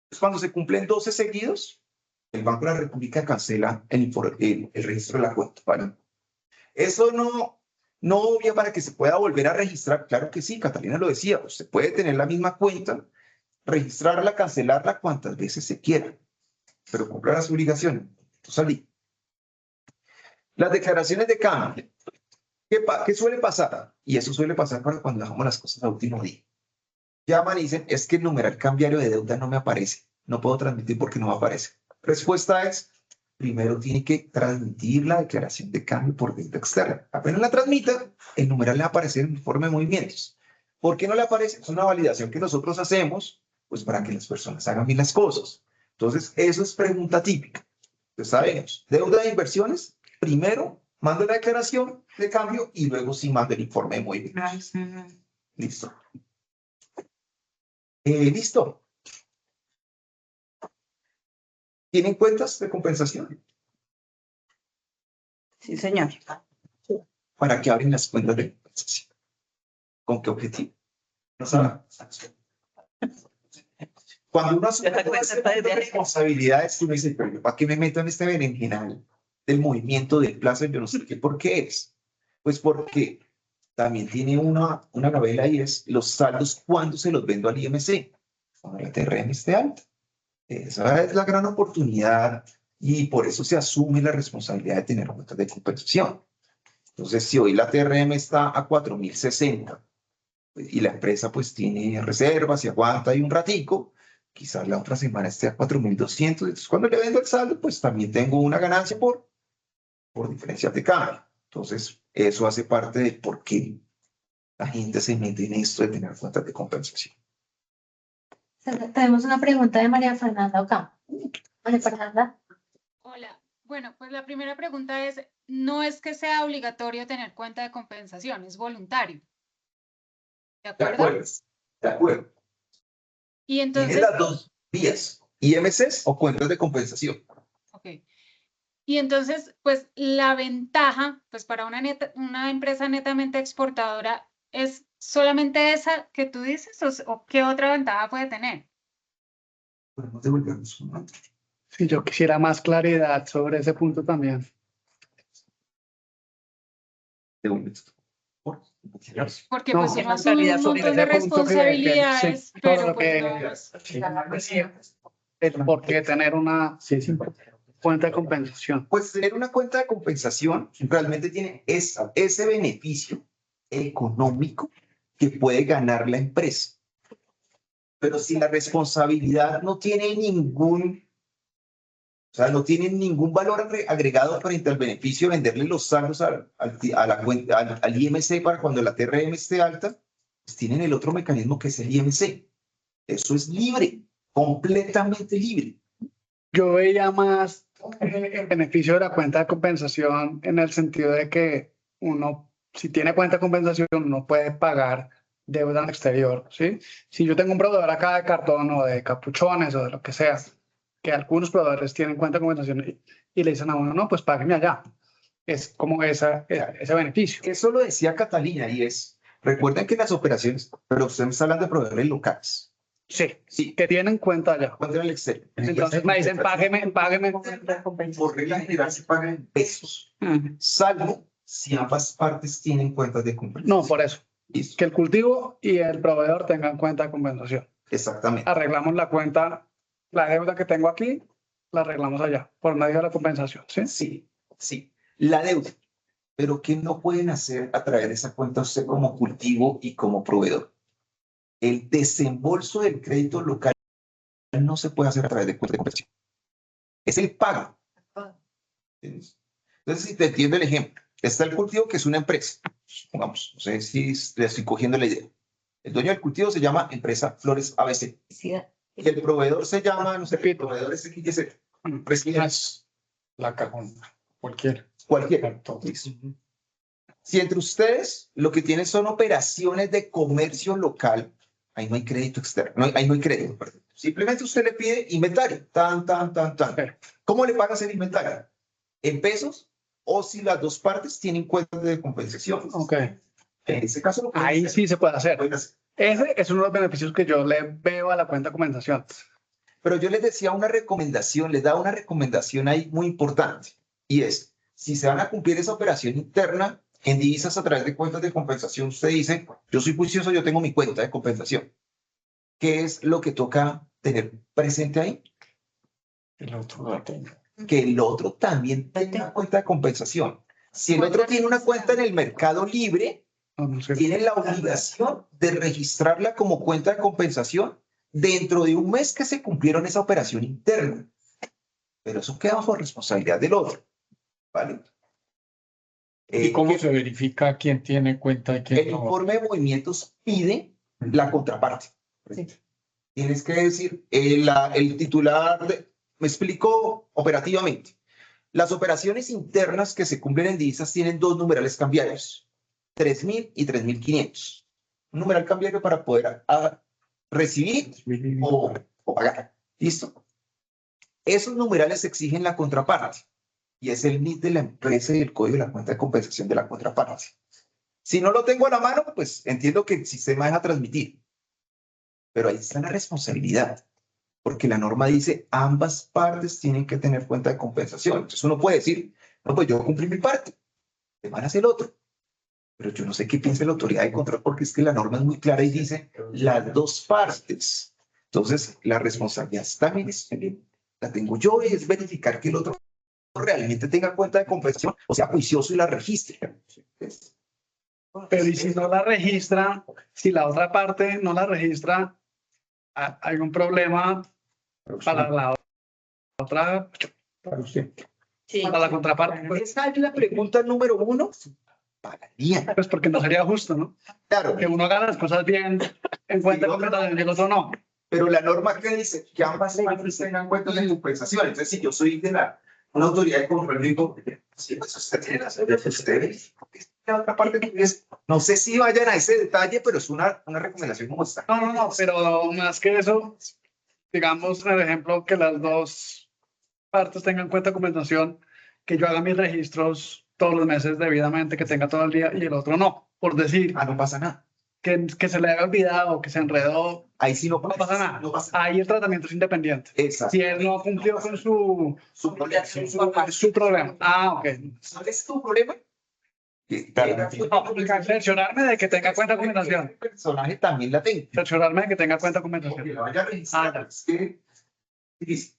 Entonces, cuando se cumplen 12 seguidos, el Banco de la República cancela el registro de la cuenta, ¿vale? Eso no obvia para que se pueda volver a registrar. Claro que sí, Catalina lo decía, usted puede tener la misma cuenta, registrarla, cancelarla cuantas veces se quiera, pero cumpla las obligaciones. Entonces, salí. Las declaraciones de cambio. ¿Qué suele pasar? Y eso suele pasar para cuando dejamos las cosas a último día. Llaman y dicen, es que el numeral cambiario de deuda no me aparece. No puedo transmitir porque no me aparece. Respuesta es, primero tiene que transmitir la declaración de cambio por deuda externa. Apenas la transmita, el numeral le va a aparecer en el informe de movimientos. ¿Por qué no le aparece? Es una validación que nosotros hacemos, pues para que las personas hagan bien las cosas. Entonces, eso es pregunta típica. Entonces, sabemos, deuda de inversiones, primero mando la declaración de cambio y luego sí mando el informe de movimientos. Listo. Listo. ¿Tienen cuentas de compensación? Sí, señor. ¿Para qué abren las cuentas de compensación? ¿Con qué objetivo? No saben. Cuando uno asume responsabilidades, uno dice, pero ¿para qué me meto en este berenjenal del movimiento del plazo? Yo no sé qué, ¿por qué es? Pues porque también tiene una novela y es los saldos cuando se los vendo al IMC, cuando la TRM esté alta. Esa es la gran oportunidad y por eso se asume la responsabilidad de tener cuentas de compensación. Entonces, si hoy la TRM está a 4.060 y la empresa pues tiene reservas y aguanta ahí un ratico, quizás la otra semana esté a 4.200. Entonces, cuando le vendo el saldo, pues también tengo una ganancia por diferencias de cambio. Entonces, eso hace parte de por qué la gente se mete en esto de tener cuentas de compensación. Tenemos una pregunta de María Fernanda Ocampo. María Fernanda. Hola, bueno, pues la primera pregunta es, no es que sea obligatorio tener cuenta de compensación, es voluntario. ¿De De acuerdo? acuerdo. De acuerdo. Y Tiene entonces, las dos vías, IMCs o cuentas de compensación. ok. Y entonces, pues la ventaja, pues para una empresa netamente exportadora, ¿es solamente esa que tú dices o qué otra ventaja puede tener? Podemos devolvernos un momento. Sí, yo quisiera más claridad sobre ese punto también. Devuélvete. Porque No, pues uno una asume calidad un sobre montón de ese punto que- responsabilidades, sí, pero todo lo pues que- no. El por qué tener una cuenta de compensación. Pues tener una cuenta de compensación realmente tiene ese beneficio económico que puede ganar la empresa. Pero si la responsabilidad no tiene no tiene ningún valor agregado frente al beneficio de venderle los saldos a la cuenta, al IMC para cuando la TRM esté alta, pues tienen el otro mecanismo que es el IMC. Eso es libre, completamente libre. Yo veía más el beneficio de la cuenta de compensación en el sentido de que uno, si tiene cuenta de compensación, uno puede pagar deuda en el exterior, ¿sí? Si yo tengo un proveedor acá de cartón o de capuchones o de lo que sea, que algunos proveedores tienen cuenta de compensación y le dicen a uno, no, pues págueme allá. Es como ese beneficio. Eso lo decía Catalina y es, recuerden que las operaciones, pero usted me está hablando de proveedores locales. Sí, Sí, que tienen cuenta allá. cuando en el exterior. Entonces me dicen, págueme. Por regla general se pagan en pesos, Mm. salvo si ambas partes tienen cuentas de compensación. No, por eso. Listo. Que el cultivo y el proveedor tengan cuenta de compensación. Exactamente. Arreglamos la cuenta, la deuda que tengo aquí, la arreglamos allá, por medio de la compensación, ¿sí? Sí, sí. La deuda. Pero ¿qué no pueden hacer a través de esa cuenta usted como cultivo y como proveedor? El desembolso del crédito local no se puede hacer a través de cuenta de compensación. Es el pago. ¿Entiendes? Entonces, si te entiendo el ejemplo, está el cultivo que es una empresa. Supongamos, no sé si le estoy cogiendo la idea. El dueño del cultivo se llama Empresa Flores ABC. Y el proveedor se llama, no sé, el proveedor es XYZ. Es la cajón, cualquiera. Cualquiera. Listo. Si entre ustedes lo que tienen son operaciones de comercio local, ahí no hay crédito externo, ahí no hay crédito, perdón. Simplemente usted le pide inventario, tan. ¿Cómo le pagas el inventario? ¿En pesos? O si las dos partes tienen cuentas de compensación. Ok. En ese caso lo pueden Ahí hacer. sí se puede hacer. Pueden hacer. Ese es uno de los beneficios que yo le veo a la cuenta de compensación. Pero yo les decía una recomendación, les da una recomendación ahí muy importante. Y es, si se van a cumplir esa operación interna en divisas a través de cuentas de compensación, usted dice, yo soy juicioso, yo tengo mi cuenta de compensación. ¿Qué es lo que toca tener presente ahí? El otro no tengo. Que el otro también tenga una cuenta de compensación. Si el otro tiene una cuenta en el mercado libre, No sé. tiene la obligación de registrarla como cuenta de compensación dentro de un mes que se cumplieron esa operación interna. Pero eso queda bajo responsabilidad del otro. ¿Vale? ¿Y cómo que se verifica quién tiene cuenta y quién el no? informe de movimientos pide la contraparte. Tienes que decir, el titular, me explico operativamente. Las operaciones internas que se cumplen en divisas tienen dos numerales cambiarios, 3.000 y 3.500. Un numeral cambiario para poder recibir o pagar. ¿Listo? Esos numerales exigen la contraparte y es el NIT de la empresa y el código de la cuenta de compensación de la contraparte. Si no lo tengo a la mano, pues entiendo que el sistema deja transmitir. Pero ahí está la responsabilidad, porque la norma dice ambas partes tienen que tener cuenta de compensación. Entonces uno puede decir, no, pues yo cumplí mi parte, te van a hacer el otro. Pero yo no sé qué piensa la autoridad de control, porque es que la norma es muy clara y dice las dos partes. Entonces la responsabilidad también la tengo yo, es verificar que el otro realmente tenga cuenta de compensación, o sea, juicioso y la registre. Pero y si no la registra, si la otra parte no la registra, hay un problema para la otra, Para usted. para la contraparte. Pues, Esa es la pregunta número uno. Pagaría. pues porque no sería justo, ¿no? Claro, Que uno haga las cosas bien en cuenta de compensación y el otro no. pero la norma que dice que ambas partes tengan cuenta de compensación. Entonces, si yo soy de una autoridad de control, digo, sí, pues usted tiene la suya, ustedes. La otra parte es, no sé si vayan a ese detalle, pero es una recomendación como está. No, pero más que eso, digamos, en el ejemplo, que las dos partes tengan cuenta de compensación, que yo haga mis registros todos los meses debidamente, que tenga todo el día y el otro no, por decir Ah, no pasa nada. que se le haya olvidado, que se enredó, Ahí sí no no pasa nada. No pasa nada. Ahí el tratamiento es independiente. Exacto. Si él no cumplió con su problema. su problema. Ah, ok. ¿Cuál es tu problema? Cerciorarme de que tenga cuenta de compensación. El personaje también la tengo. Cerciorarme de que tenga cuenta de Porque compensación. la vaya a registrar. Es que difícil.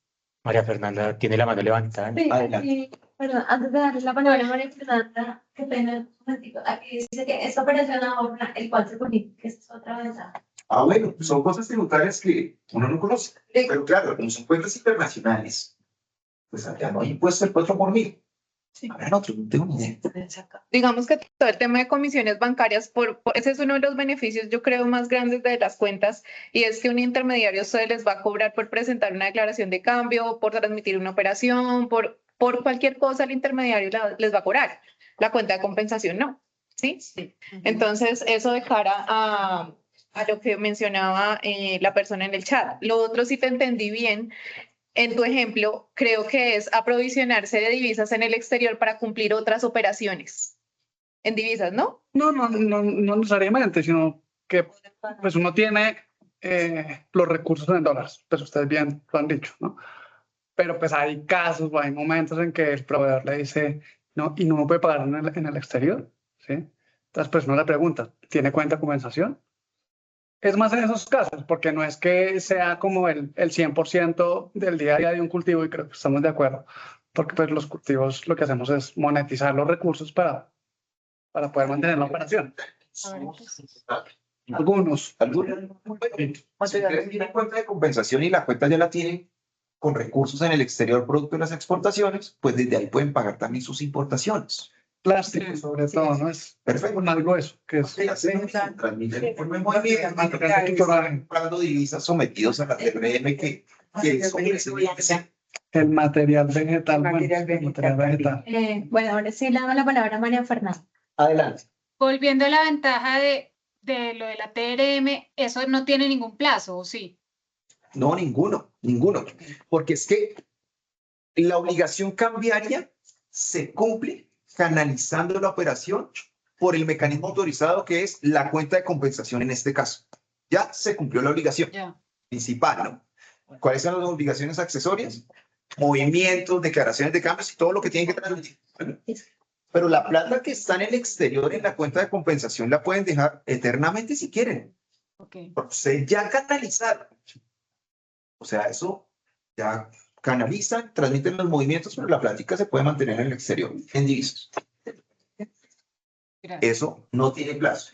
María Fernanda tiene la mano levantada. Sí, Adelante. aquí, perdón, antes de darle la palabra a María Fernanda, que pena un momentico, aquí dice que esta operación ahorra el cual se publica, que es otra ventaja. Ah, bueno, son cosas tributarias que uno no conoce. Pero claro, como son cuentas internacionales, pues allá no hay impuesto el 4 por 1000. Habrán otros, no tengo ni idea. Digamos que todo el tema de comisiones bancarias, ese es uno de los beneficios, yo creo, más grandes de las cuentas, y es que un intermediario se les va a cobrar por presentar una declaración de cambio, por transmitir una operación, por cualquier cosa el intermediario les va a cobrar. La cuenta de compensación no. ¿sí? Entonces, eso de cara a lo que mencionaba la persona en el chat. Lo otro, si te entendí bien, en tu ejemplo, creo que es aprovisionarse de divisas en el exterior para cumplir otras operaciones en divisas, ¿no? No necesariamente, sino que pues uno tiene los recursos en dólares, pues ustedes bien lo han dicho, ¿no? Pero pues hay casos o hay momentos en que el proveedor le dice, no, y no me puede pagar en el exterior, ¿sí? Entonces pues uno le pregunta, ¿tiene cuenta de compensación? Es más en esos casos, porque no es que sea como el 100% del día a día de un cultivo, y creo que estamos de acuerdo, porque pues los cultivos lo que hacemos es monetizar los recursos para poder mantener la operación. Algunos. Si ustedes tienen cuenta de compensación y la cuenta ya la tienen con recursos en el exterior producto de las exportaciones, pues desde ahí pueden pagar también sus importaciones. Plástico, sobre todo, ¿no? Es Perfecto. un algo eso, que es Transmiten informe muy bien, comprando divisas sometidos a la TRM que es el material vegetal. Material vegetal. Bueno, ahora sí le damos la palabra a María Fernanda. Adelante. Volviendo a la ventaja de lo de la TRM, eso no tiene ningún plazo, ¿o sí? No, ninguno. Porque es que la obligación cambiaria se cumple canalizando la operación por el mecanismo autorizado que es la cuenta de compensación en este caso. Ya se cumplió la obligación principal, ¿no? ¿Cuáles son las obligaciones accesorias? Movimientos, declaraciones de cambios y todo lo que tienen que transmitir. Pero la plata que está en el exterior en la cuenta de compensación la pueden dejar eternamente si quieren. Okay. Se ya canalizaron. O sea, eso ya canalizan, transmiten los movimientos, pero la plática se puede mantener en el exterior, en divisas. Gracias. Eso no tiene plazo.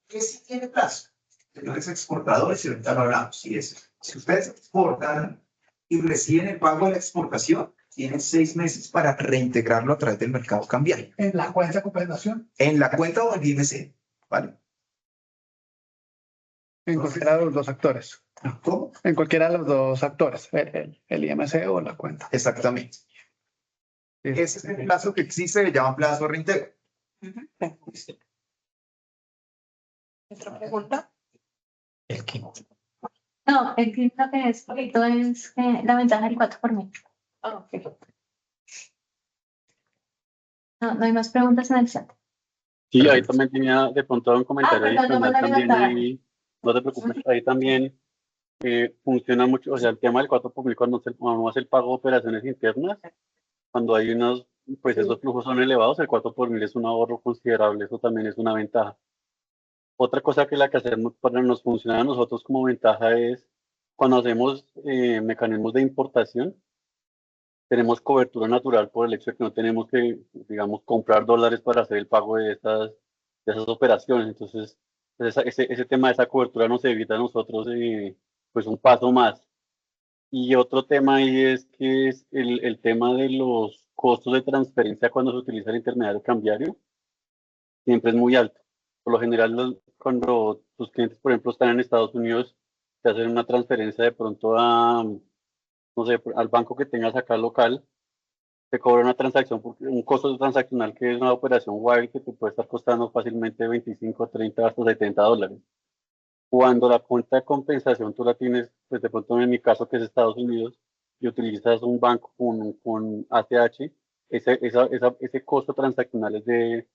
¿Qué sí tiene plazo? Señores exportadores, y ahorita lo hablamos, si ustedes exportan y reciben el pago de la exportación, tienen 6 meses para reintegrarlo a través del mercado cambiario. ¿En la cuenta de compensación? En la cuenta o en el IMC, ¿vale? En cualquiera de los dos actores. ¿Cómo? En cualquiera de los dos actores, el IMC o la cuenta. Exactamente. Ese es el plazo que existe, le llaman plazo de reintegro. ¿Otra pregunta? El quinto. No, el quinto que es poquito es la ventaja del 4 por 1000. No hay más preguntas en el chat. Sí, ahí también tenía de pronto un comentario perdón, no me la adicional también levantaron. ahí, no te preocupes, ahí también funciona mucho, o sea, el tema del 4 por mil cuando uno hace el pago de operaciones internas, cuando hay unos, pues esos flujos son elevados, el 4 por mil es un ahorro considerable, eso también es una ventaja. Otra cosa que hacemos para nos funciona a nosotros como ventaja es cuando hacemos mecanismos de importación, tenemos cobertura natural por el hecho de que no tenemos que, digamos, comprar dólares para hacer el pago de esas operaciones. Entonces, pues ese tema de esa cobertura nos evita a nosotros pues un paso más. Y otro tema ahí es que es el tema de los costos de transferencia cuando se utiliza el intermediario cambiario, siempre es muy alto. Por lo general, cuando tus clientes, por ejemplo, están en Estados Unidos, te hacen una transferencia de pronto no sé, al banco que tengas acá local, te cobra una transacción, un costo transaccional que es una operación wire que te puede estar costando fácilmente 25, 30, hasta $70. Cuando la cuenta de compensación tú la tienes, pues de pronto en mi caso que es Estados Unidos, y utilizas un banco con ACH, ese costo transaccional es de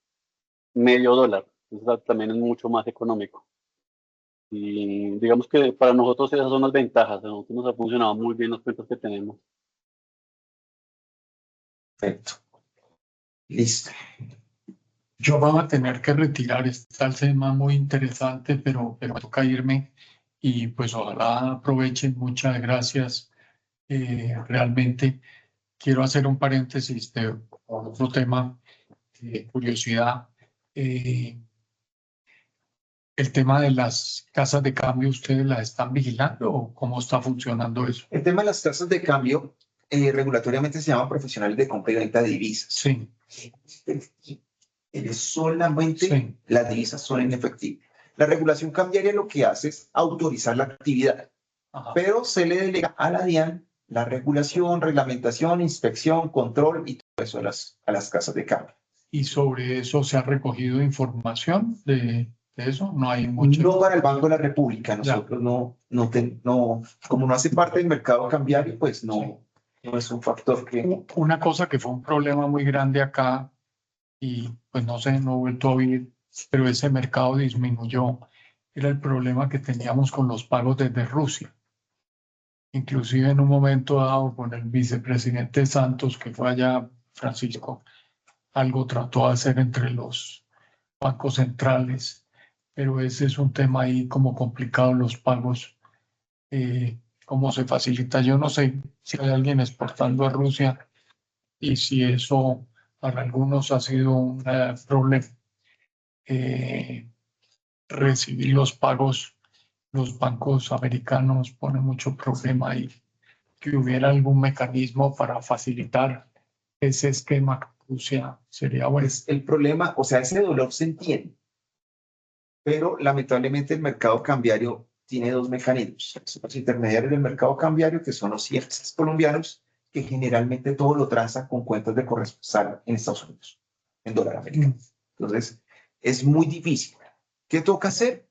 $0.50. Entonces también es mucho más económico. Y digamos que para nosotros esas son las ventajas. A nosotros nos ha funcionado muy bien los cuentos que tenemos. Perfecto. Listo. Yo voy a tener que retirar, está el tema muy interesante, pero me toca irme y pues ojalá aprovechen. Muchas gracias. Realmente quiero hacer un paréntesis de otro tema de curiosidad. El tema de las casas de cambio, ¿ustedes las están vigilando o cómo está funcionando eso? El tema de las tasas de cambio regulatoriamente se llama profesionales de compra y venta de divisas. Sí. Solamente las divisas son en efectivo. La regulación cambiaria lo que hace es autorizar la actividad, pero se le delega a la DIAN la regulación, reglamentación, inspección, control y todo eso a las casas de cambio. y sobre eso se ha recogido información de eso. No hay mucho. No para el Banco de la República, nosotros no, como no hace parte del mercado cambiario, pues no es un factor que... Una cosa que fue un problema muy grande acá, y pues no sé, no he vuelto a oír, pero ese mercado disminuyó, era el problema que teníamos con los pagos desde Rusia. Inclusive en un momento dado con el vicepresidente Santos, que fue allá, Francisco, algo trató de hacer entre los bancos centrales, pero ese es un tema ahí como complicado, los pagos, cómo se facilita. Yo no sé si hay alguien exportando a Rusia y si eso para algunos ha sido un problema. Recibir los pagos, los bancos americanos ponen mucho problema ahí. Que hubiera algún mecanismo para facilitar ese esquema Rusia sería bueno. Pues el problema, o sea, ese dolor se entiende, pero lamentablemente el mercado cambiario tiene dos mecanismos. Los intermediarios del mercado cambiario, que son los IEPS colombianos, que generalmente todo lo transan con cuentas de corresponsal en Estados Unidos, en dólar americano. Entonces, es muy difícil. ¿Qué toca hacer?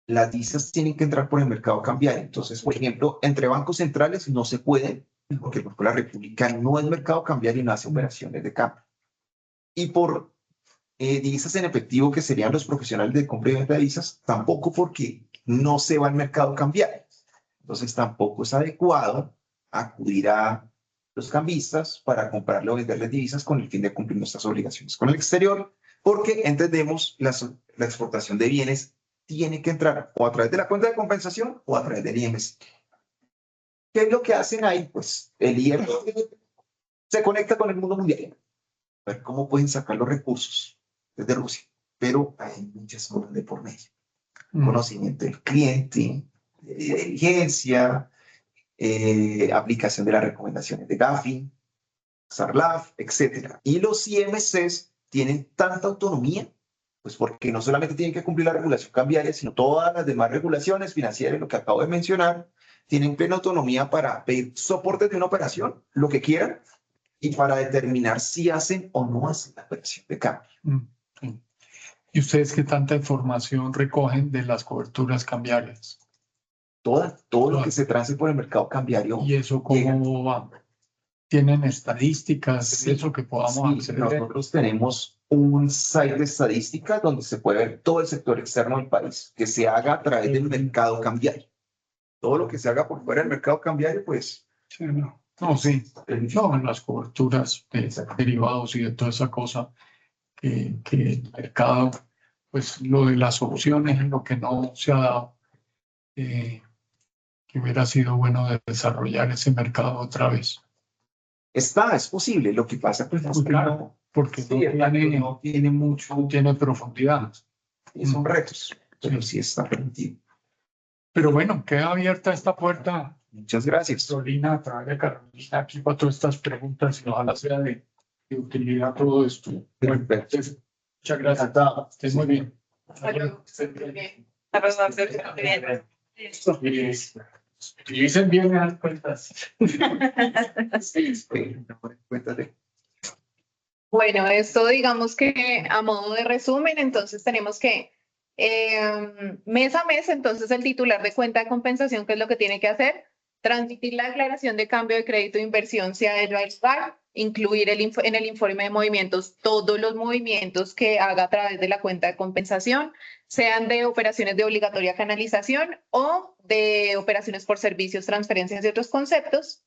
Las divisas tienen que entrar por el mercado cambiario. Entonces, por ejemplo, entre bancos centrales no se puede, porque el Banco de la República no es mercado cambiario y no hace operaciones de cambio. Y por divisas en efectivo, que serían los profesionales de compra y venta de divisas, tampoco, porque no se va al mercado cambiario. Entonces, tampoco es adecuado acudir a los cambistas para comprarle o venderles divisas con el fin de cumplir nuestras obligaciones con el exterior, porque entendemos la exportación de bienes tiene que entrar o a través de la cuenta de compensación o a través del IMC. ¿Qué es lo que hacen ahí? Pues el IMC se conecta con el mundo mundial. A ver cómo pueden sacar los recursos desde Rusia. Pero hay muchas cosas de por medio. Conocimiento del cliente, de diligencia, aplicación de las recomendaciones de Gafi, Sarlaf, etc. Y los IMCs tienen tanta autonomía, pues porque no solamente tienen que cumplir la regulación cambiaria, sino todas las demás regulaciones financieras, lo que acabo de mencionar, tienen plena autonomía para pedir soporte de una operación, lo que quieran, y para determinar si hacen o no hacen la operación de cambio. Sí. ¿Y ustedes qué tanta información recogen de las coberturas cambiarias? Todo lo que se transe por el mercado cambiario. ¿Y eso cómo va? ¿Tienen estadísticas de eso que podamos acceder? Nosotros tenemos un site de estadísticas donde se puede ver todo el sector externo del país, que se haga a través del mercado cambiario. Todo lo que se haga por fuera del mercado cambiario, pues... Sí, no, sí. No, en las coberturas de derivados y de toda esa cosa que el mercado, pues lo de las opciones es lo que no se ha dado. Que hubiera sido bueno de desarrollar ese mercado otra vez. Es posible. Lo que pasa pues es que no, porque sí, no tiene mucho, no tiene profundidad. Y son retos, pero sí está permitido. Pero bueno, queda abierta esta puerta. Muchas gracias. Carolina, a través de Carolina, aquí para todas estas preguntas y ojalá sea de utilidad todo esto. Bueno, entonces, muchas gracias. Estés muy bien. Y dicen bien las cuentas. Bueno, esto digamos que a modo de resumen, entonces tenemos que mes a mes, entonces el titular de cuenta de compensación, ¿qué es lo que tiene que hacer? Transmitir la declaración de cambio de crédito de inversión, sea ello al lugar, incluir en el informe de movimientos todos los movimientos que haga a través de la cuenta de compensación, sean de operaciones de obligatoria canalización o de operaciones por servicios, transferencias y otros conceptos.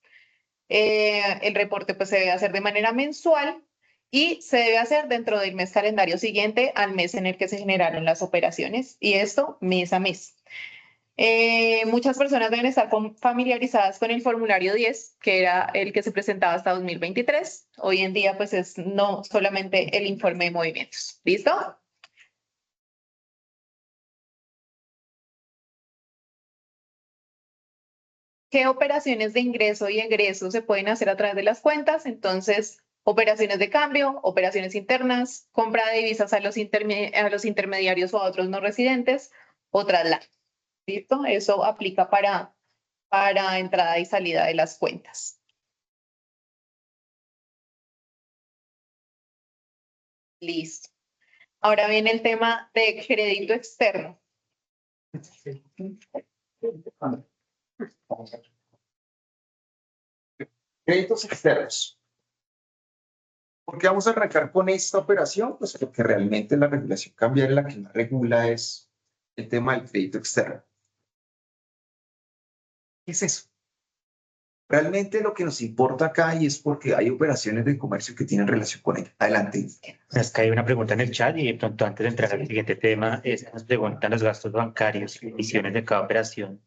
El reporte pues se debe hacer de manera mensual y se debe hacer dentro del mes calendario siguiente al mes en el que se generaron las operaciones, y esto mes a mes. Muchas personas deben estar familiarizadas con el formulario 10, que era el que se presentaba hasta 2023. Hoy en día pues es no solamente el informe de movimientos. ¿Listo? ¿Qué operaciones de ingreso y egreso se pueden hacer a través de las cuentas? Entonces, operaciones de cambio, operaciones internas, compra de divisas a los intermediarios o a otros no residentes, o traslado. ¿Listo? Eso aplica para entrada y salida de las cuentas. Listo. Ahora viene el tema de crédito externo. Créditos externos. ¿Por qué vamos a arrancar con esta operación? Pues porque realmente la regulación cambiaria la que más regula es el tema del crédito externo. ¿Qué es eso? Realmente lo que nos importa acá y es porque hay operaciones de comercio que tienen relación con ello. Adelante. Es que hay una pregunta en el chat y de pronto antes de entrar al siguiente tema, nos preguntan los gastos bancarios y emisiones de cada operación,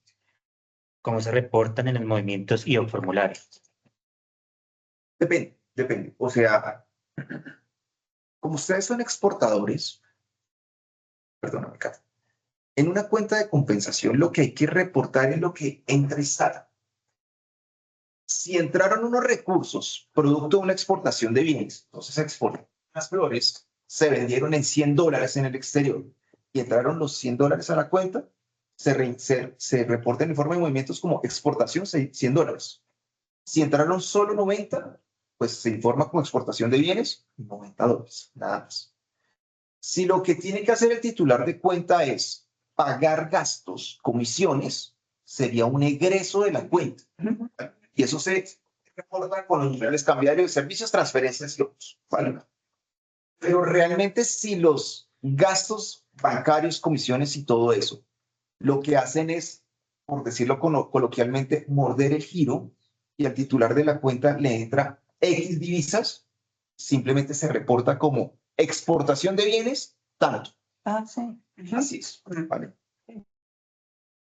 ¿cómo se reportan en los movimientos y o formularios? Depende. O sea, como ustedes son exportadores, perdóname, Cata, en una cuenta de compensación lo que hay que reportar es lo que entra y sale. Si entraron unos recursos producto de una exportación de bienes, entonces exportan las flores, se vendieron en $100 en el exterior y entraron los $100 a la cuenta, se reporta en el informe de movimientos como exportación $100. Si entraron solo 90, pues se informa como exportación de bienes $90, nada más. Si lo que tiene que hacer el titular de cuenta es pagar gastos, comisiones, sería un egreso de la cuenta. Y eso se reporta con los niveles cambiarios de servicios, transferencias y otros. ¿Vale? Pero realmente si los gastos bancarios, comisiones y todo eso, lo que hacen es, por decirlo coloquialmente, morder el giro y al titular de la cuenta le entra X divisas, simplemente se reporta como exportación de bienes, tanto. Ah, sí. Así es. ¿Vale?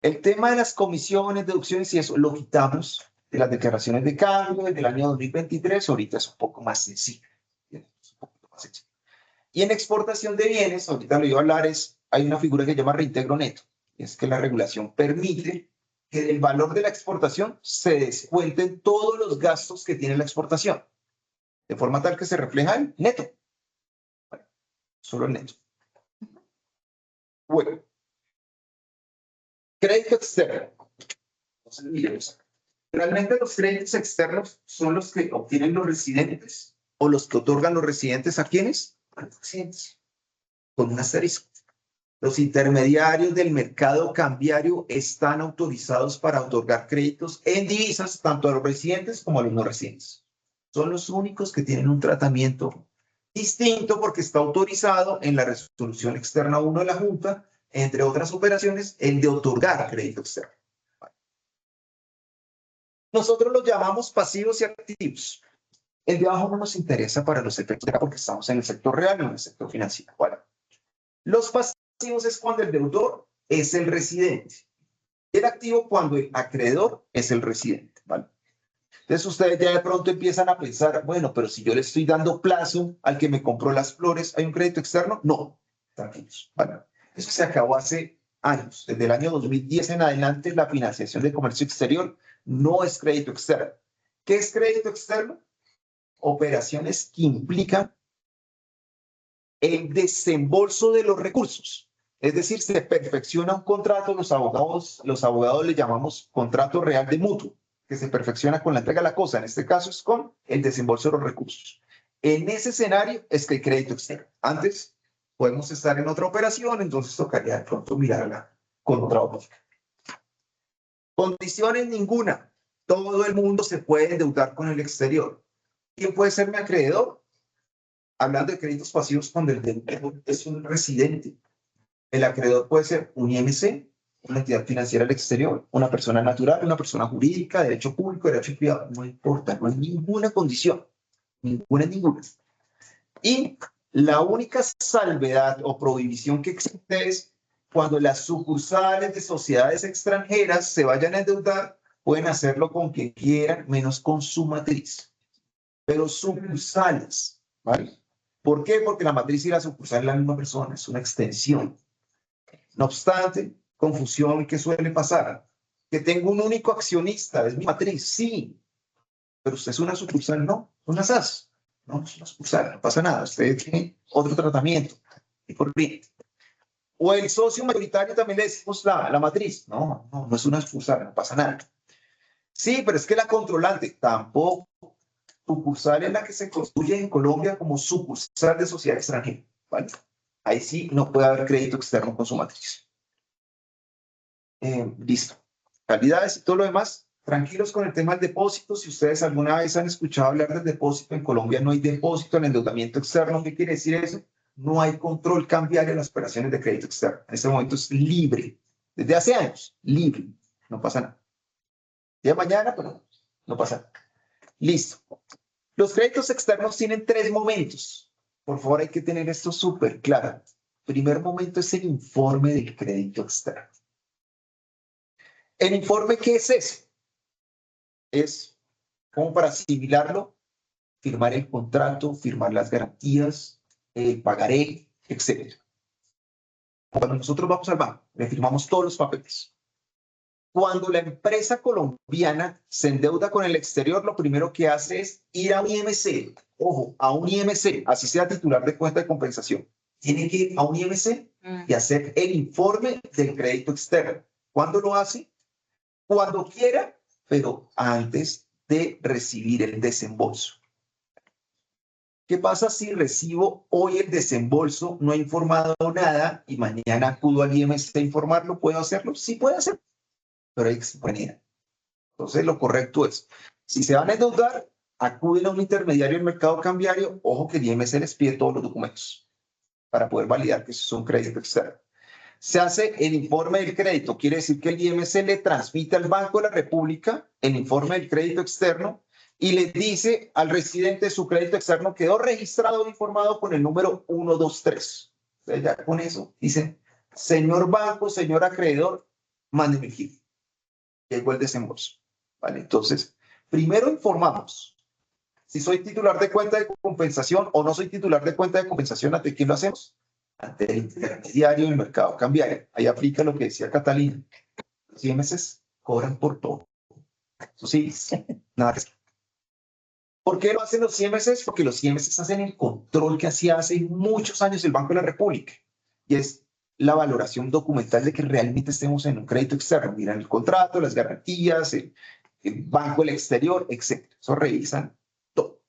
El tema de las comisiones, deducciones y eso lo quitamos de las declaraciones de cambio desde el año 2023, ahorita es un poco más sencillo. Y en exportación de bienes, ahorita lo iba a hablar, hay una figura que se llama reintegro neto. Es que la regulación permite que del valor de la exportación se descuenten todos los gastos que tiene la exportación, de forma tal que se refleja el neto. Bueno, solo el neto. Bueno. Crédito externo. Entonces, miremos acá. Realmente los créditos externos son los que obtienen los residentes o los que otorgan los residentes a quienes? A los residentes. Con un asterisco. Los intermediarios del mercado cambiario están autorizados para otorgar créditos en divisas tanto a los residentes como a los no residentes. Son los únicos que tienen un tratamiento distinto porque está autorizado en la resolución externa 1 de la Junta, entre otras operaciones, el de otorgar crédito externo. Nosotros los llamamos pasivos y activos. El de abajo no nos interesa para los efectos de acá porque estamos en el sector real, no en el sector financiero. Bueno, los pasivos es cuando el deudor es el residente. El activo cuando el acreedor es el residente. ¿Vale? Entonces ustedes ya de pronto empiezan a pensar, bueno, pero si yo le estoy dando plazo al que me compró las flores, ¿hay un crédito externo? No, tranquilos. ¿Vale? Eso se acabó hace años. Desde el año 2010 en adelante, la financiación de comercio exterior no es crédito externo. ¿Qué es crédito externo? Operaciones que implican el desembolso de los recursos. Es decir, se perfecciona un contrato, los abogados le llamamos contrato real de mutuo, que se perfecciona con la entrega de la cosa. En este caso es con el desembolso de los recursos. En ese escenario es que hay crédito externo. Antes podemos estar en otra operación, entonces tocaría de pronto mirarla con otra óptica. Condiciones ninguna. Todo el mundo se puede endeudar con el exterior. ¿Quién puede ser mi acreedor? Hablando de créditos pasivos, cuando el deudor es un residente. El acreedor puede ser un IMC, una entidad financiera del exterior, una persona natural, una persona jurídica, derecho público, derecho privado. No importa, no hay ninguna condición. Ninguna. Y la única salvedad o prohibición que existe es cuando las sucursales de sociedades extranjeras se vayan a endeudar, pueden hacerlo con quien quieran, menos con su matriz. Pero sucursales, ¿vale? ¿Por qué? Porque la matriz y la sucursal es la misma persona, es una extensión. No obstante, confusión que suele pasar. Que tengo un único accionista, es mi matriz, sí. Pero usted es una sucursal, no, una SAS. No, es una sucursal, no pasa nada. Usted tiene otro tratamiento. Y por bien. O el socio mayoritario también le decimos la matriz. No es una sucursal, no pasa nada. Sí, pero es que la controlante tampoco. sucursal es la que se construye en Colombia como sucursal de sociedad extranjera, ¿vale? Ahí sí no puede haber crédito externo con su matriz. Listo. Calidades y todo lo demás. Tranquilos con el tema del depósito. Si ustedes alguna vez han escuchado hablar del depósito, en Colombia no hay depósito en endeudamiento externo. ¿Qué quiere decir eso? No hay control cambiario en las operaciones de crédito externo. En este momento es libre. Desde hace años, libre. No pasa nada. Ya mañana, pero no pasa nada. Listo. Los créditos externos tienen 3 momentos. Por favor, hay que tener esto súper claro. Primer momento es el informe del crédito externo. ¿El informe qué es eso? Es como para asimilarlo, firmar el contrato, firmar las garantías, el pagaré, etc. Cuando nosotros vamos al banco, le firmamos todos los papeles. Cuando la empresa colombiana se endeuda con el exterior, lo primero que hace es ir a un IMC. Ojo, a un IMC, así sea titular de cuenta de compensación. Tiene que ir a un IMC y hacer el informe del crédito externo. ¿Cuándo lo hace? Cuando quiera, pero antes de recibir el desembolso. ¿Qué pasa si recibo hoy el desembolso, no he informado nada y mañana acudo al IMC a informarlo? ¿Puedo hacerlo? Sí, puedo hacerlo, pero hay que ser. Entonces, lo correcto es, si se van a endeudar, acuden a un intermediario del mercado cambiario. Ojo que el IMC les pide todos los documentos para poder validar que eso es un crédito externo. Se hace el informe del crédito, quiere decir que el IMC le transmite al Banco de la República el informe del crédito externo y le dice al residente su crédito externo quedó registrado e informado con el número 123. Entonces ya con eso dicen, señor banco, señor acreedor, mándeme el giro. Llegó el desembolso. ¿Vale? Entonces, primero informamos. Si soy titular de cuenta de compensación o no soy titular de cuenta de compensación, ¿ante quién lo hacemos? Ante el intermediario del mercado cambiario. Ahí aplica lo que decía Catalina. Los IMCs cobran por todo. Eso sí, nada que hacer. ¿Por qué lo hacen los IMCs? Porque los IMCs hacen el control que hacía hace muchos años el Banco de la República. Y es la valoración documental de que realmente estemos en un crédito externo. Miran el contrato, las garantías, el banco del exterior, etc. Eso revisan todo.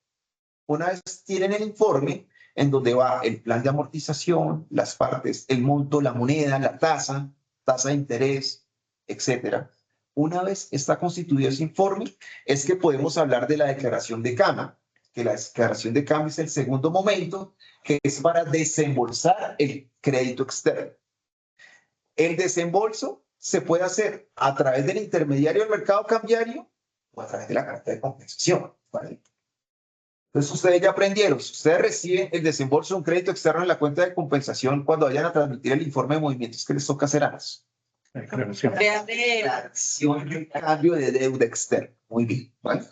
Una vez tienen el informe, en donde va el plan de amortización, las partes, el monto, la moneda, la tasa de interés, etcétera. Una vez está constituido ese informe, es que podemos hablar de la declaración de cambio, que la declaración de cambio es el segundo momento, que es para desembolsar el crédito externo. El desembolso se puede hacer a través del intermediario del mercado cambiario o a través de la carta de compensación, ¿vale? Entonces, ustedes ya aprendieron, si ustedes reciben el desembolso de un crédito externo en la cuenta de compensación, cuando vayan a transmitir el informe de movimientos que les toca hacer antes. Declaración. Declaración de cambio de deuda externa. Muy bien, ¿vale?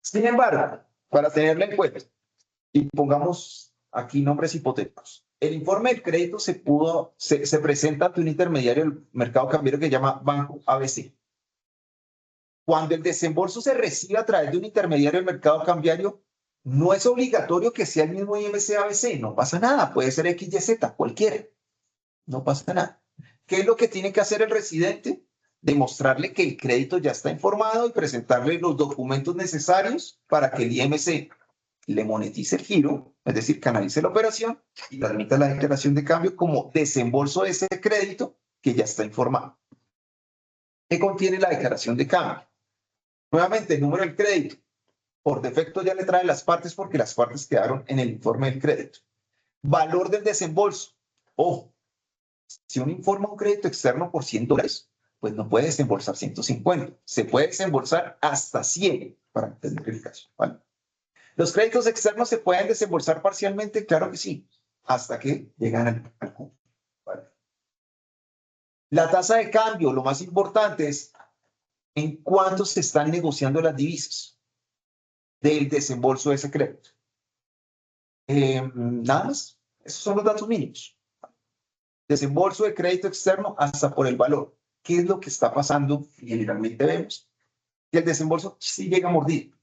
Sin embargo, para tenerlo en cuenta, y pongamos aquí nombres hipotéticos, el informe del crédito se presenta ante un intermediario del mercado cambiario que se llama Banco ABC. Cuando el desembolso se recibe a través de un intermediario del mercado cambiario, no es obligatorio que sea el mismo IMC ABC, no pasa nada, puede ser XYZ, cualquiera, no pasa nada. ¿Qué es lo que tiene que hacer el residente? Demostrarle que el crédito ya está informado y presentarle los documentos necesarios para que el IMC le monetice el giro, es decir, canalice la operación y transmita la declaración de cambio como desembolso de ese crédito que ya está informado. ¿Qué contiene la declaración de cambio? Nuevamente, el número del crédito. Por defecto ya le trae las partes porque las partes quedaron en el informe del crédito. Valor del desembolso. Ojo, si uno informa un crédito externo por $100, pues no puede desembolsar 150. Se puede desembolsar hasta 100 para entender el caso, ¿vale? ¿Los créditos externos se pueden desembolsar parcialmente? Claro que sí, hasta que llegan al cupo, ¿vale? La tasa de cambio, lo más importante es en cuánto se están negociando las divisas del desembolso de ese crédito. Nada más, esos son los datos mínimos. Desembolso de crédito externo hasta por el valor. ¿Qué es lo que está pasando? Generalmente vemos que el desembolso sí llega mordido.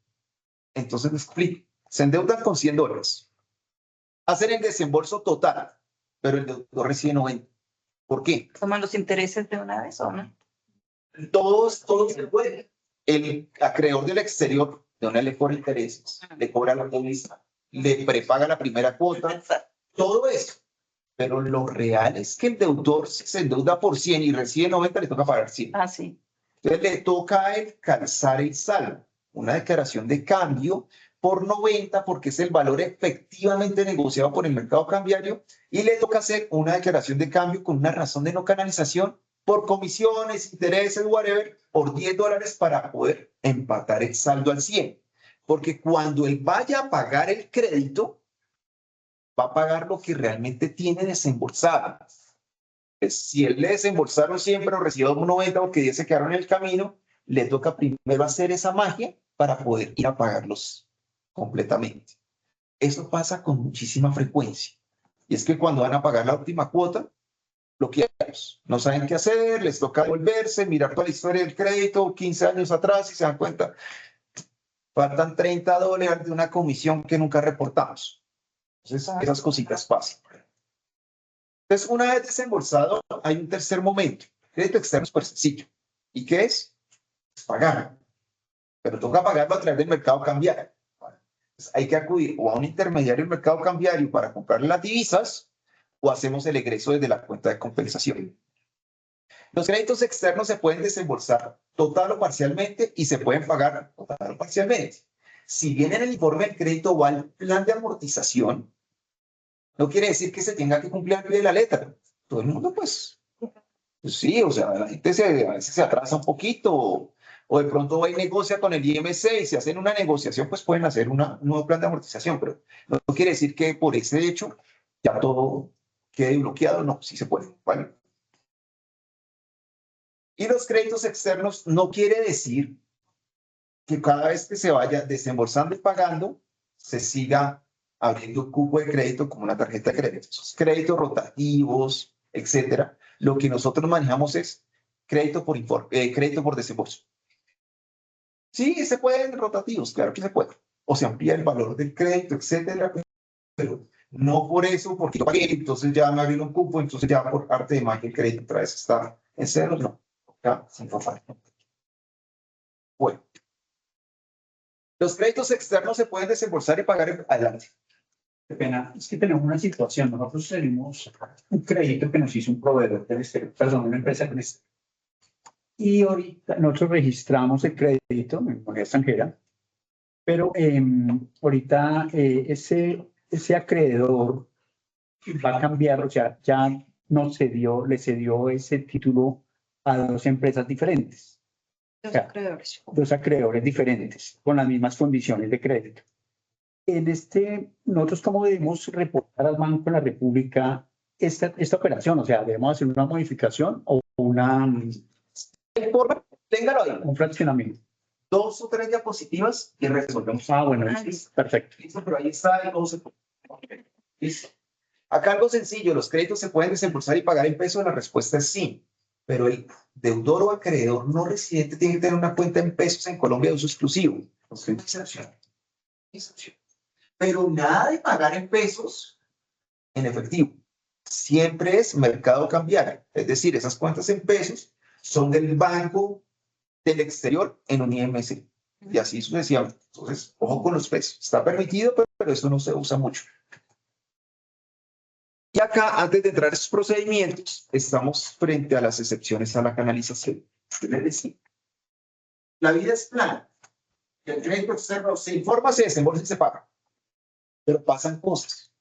Entonces les explico. Se endeudan con $100. Hacen el desembolso total, pero el deudor recibe 90. ¿Por qué? ¿Toman los intereses de una vez o no? Todos se puede. El acreedor del exterior de una le cobra intereses, le cobra la póliza, le prepaga la primera cuota, todo eso. Pero lo real es que el deudor, si se endeuda por 100 y recibe 90, le toca pagar 100. Ah, sí. Entonces le toca a él calzar el saldo, una declaración de cambio por 90, porque es el valor efectivamente negociado por el mercado cambiario, y le toca hacer una declaración de cambio con una razón de no canalización por comisiones, intereses, whatever, por $10 para poder empatar el saldo al 100. Porque cuando él vaya a pagar el crédito, va a pagar lo que realmente tiene desembolsado. Si él le desembolsaron 100, pero recibió 90 o que 10 se quedaron en el camino, le toca primero hacer esa magia para poder ir a pagarlos completamente. Eso pasa con muchísima frecuencia. Y es que cuando van a pagar la última cuota, bloqueados, no saben qué hacer, les toca devolverse, mirar toda la historia del crédito 15 años atrás y se dan cuenta, faltan $30 de una comisión que nunca reportamos. Entonces, esas cositas pasan. Entonces, una vez desembolsado, hay un tercer momento. Crédito externo es súper sencillo. ¿Y qué es? Es pagar. Pero toca pagarlo a través del mercado cambiario. Entonces, hay que acudir o a un intermediario del mercado cambiario para comprar las divisas, o hacemos el egreso desde la cuenta de compensación. Los créditos externos se pueden desembolsar total o parcialmente y se pueden pagar total o parcialmente. Si bien en el informe del crédito va el plan de amortización, no quiere decir que se tenga que cumplir al pie de la letra. Todo el mundo, pues sí, o sea, la gente a veces se atrasa un poquito, o de pronto va y negocia con el IMC, y si hacen una negociación, pues pueden hacer un nuevo plan de amortización, pero no quiere decir que por ese hecho ya todo quede bloqueado. No, sí se puede, ¿vale? Y los créditos externos no quiere decir que cada vez que se vaya desembolsando y pagando, se siga abriendo un cupo de crédito como una tarjeta de crédito. Esos créditos rotativos, etcétera. Lo que nosotros manejamos es crédito por desembolso. Sí, se pueden rotativos, claro que se puede. O se amplía el valor del crédito, etcétera. Pero no por eso, porque yo pagué, entonces ya me abrieron un cupo, entonces ya por arte de magia el crédito otra vez está en cero. No, ya, sin favor. Bueno. Los créditos externos se pueden desembolsar y pagar adelante. Qué pena, es que tenemos una situación. Nosotros tenemos un crédito que nos hizo un proveedor del exterior, perdón, una empresa del exterior. Y ahorita nosotros registramos el crédito en moneda extranjera, pero ahorita ese acreedor va a cambiar, o sea, ya le cedió ese título a dos empresas diferentes. Los acreedores. Dos acreedores diferentes, con las mismas condiciones de crédito. Nosotros cómo debemos reportar al Banco de la República esta operación, o sea, debemos hacer una modificación o Téngalo ahí. un fraccionamiento. 2 o 3 diapositivas y resolvemos. Ah, bueno, perfecto. Listo, pero ahí está el concepto. Listo. Acá algo sencillo, los créditos se pueden desembolsar y pagar en pesos, la respuesta es sí, pero el deudor o acreedor no residente tiene que tener una cuenta en pesos en Colombia de uso exclusivo. Excepción. Pero nada de pagar en pesos en efectivo. Siempre es mercado cambiario, es decir, esas cuentas en pesos son del banco del exterior en un IMC. Y así sucesivamente. Entonces, ojo con los pesos. Está permitido, pero eso no se usa mucho. Y acá, antes de entrar a esos procedimientos, estamos frente a las excepciones a la canalización. Es decir, la vida es plana. El crédito externo se informa, se desembolsa y se paga. Pero pasan cosas.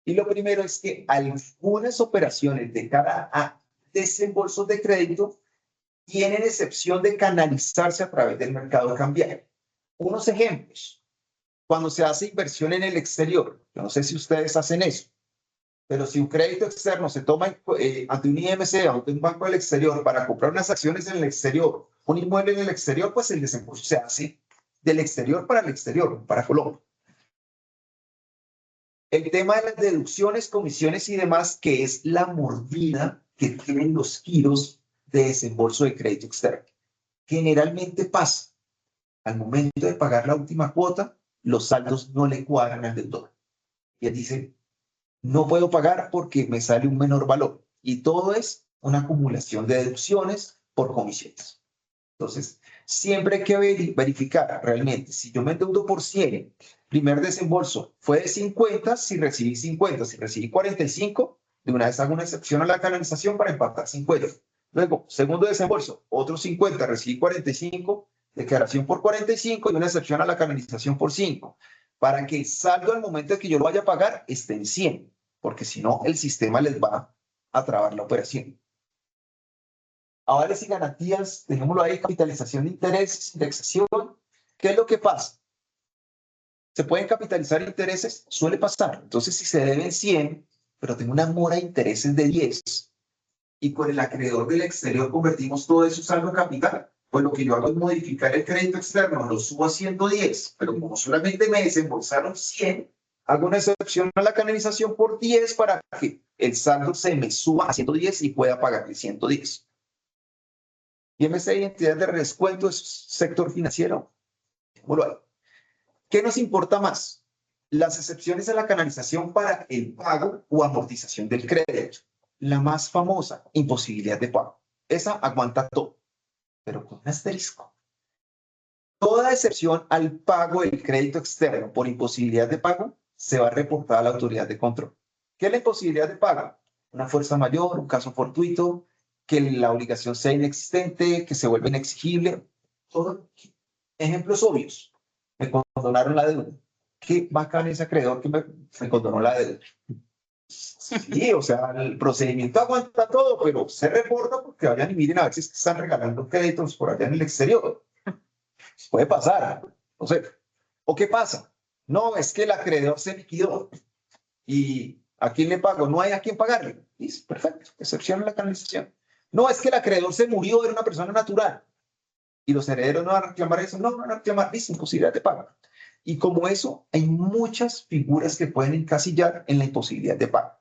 Y lo primero es que algunas operaciones de cara a desembolsos de crédito tienen excepción de canalizarse a través del mercado cambiario. Unos ejemplos. Cuando se hace inversión en el exterior, yo no sé si ustedes hacen eso, pero si un crédito externo se toma ante un IMC, ante un banco del exterior para comprar unas acciones en el exterior, un inmueble en el exterior, pues el desembolso se hace del exterior para el exterior, para Colombia. El tema de las deducciones, comisiones y demás, que es la mordida que tienen los giros de desembolso de crédito externo. Generalmente pasa, al momento de pagar la última cuota, los saldos no le cuadran al deudor. Y él dice, no puedo pagar porque me sale un menor valor. Y todo es una acumulación de deducciones por comisiones. Entonces, Siempre hay que verificar realmente si yo me endeudo por 100, primer desembolso fue de 50, si recibí 50, si recibí 45, de una vez hago una excepción a la canalización para empatar 50. Luego, segundo desembolso, otros 50, recibí 45, declaración por 45 y una excepción a la canalización por 5, para que el saldo al momento de que yo lo vaya a pagar esté en 100, porque si no, el sistema les va a trabar la operación. Avales y garantías, dejémoslo ahí, capitalización de intereses, indexación. ¿Qué es lo que pasa? ¿Se pueden capitalizar intereses? Suele pasar. Entonces, si se deben 100, pero tengo una mora de intereses de 10, y con el acreedor del exterior convertimos todo eso en saldo capital, pues lo que yo hago es modificar el crédito externo, lo subo a 110, pero como solamente me desembolsaron 100, hago una excepción a la canalización por 10 para que el saldo se me suba a 110 y pueda pagar el 110. Y esa identidad de descuento es sector financiero. Bueno, ¿qué nos importa más? Las excepciones a la canalización para el pago o amortización del crédito. La más famosa, imposibilidad de pago. Esa aguanta todo, pero con un asterisco. Toda excepción al pago del crédito externo por imposibilidad de pago se va a reportar a la autoridad de control. ¿Qué es la imposibilidad de pago? Una fuerza mayor, un caso fortuito, que la obligación sea inexistente, que se vuelva inexigible. Todo. Ejemplos obvios. Me condonaron la deuda. Qué bacán ese acreedor que me condonó la deuda. Sí, o sea, el procedimiento aguanta todo, pero se reporta porque vayan y miren a ver si están regalando créditos por allá en el exterior. Puede pasar. O sea, ¿o qué pasa? No, es que el acreedor se liquidó. ¿Y a quién le pago? No hay a quién pagarle. Listo, perfecto. Excepción a la canalización. No, es que el acreedor se murió, era una persona natural. Y los herederos no van a reclamar eso. No van a reclamar, es imposibilidad de pago. Y como eso, hay muchas figuras que pueden encasillar en la imposibilidad de pago.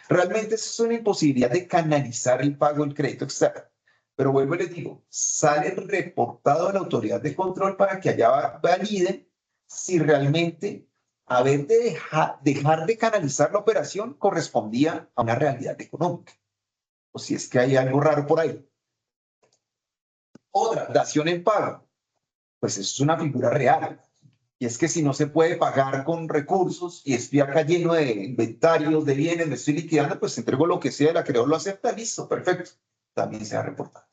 Realmente eso es una imposibilidad de canalizar el pago del crédito externo. Pero vuelvo y les digo, sale reportado a la autoridad de control para que allá validen si realmente haber de dejar de canalizar la operación correspondía a una realidad económica. O si es que hay algo raro por ahí. Otra, dación en pago. Pues eso es una figura real. Y es que si no se puede pagar con recursos y estoy acá lleno de inventarios, de bienes, me estoy liquidando, pues entrego lo que sea, el acreedor lo acepta, listo, perfecto. También se va a reportar.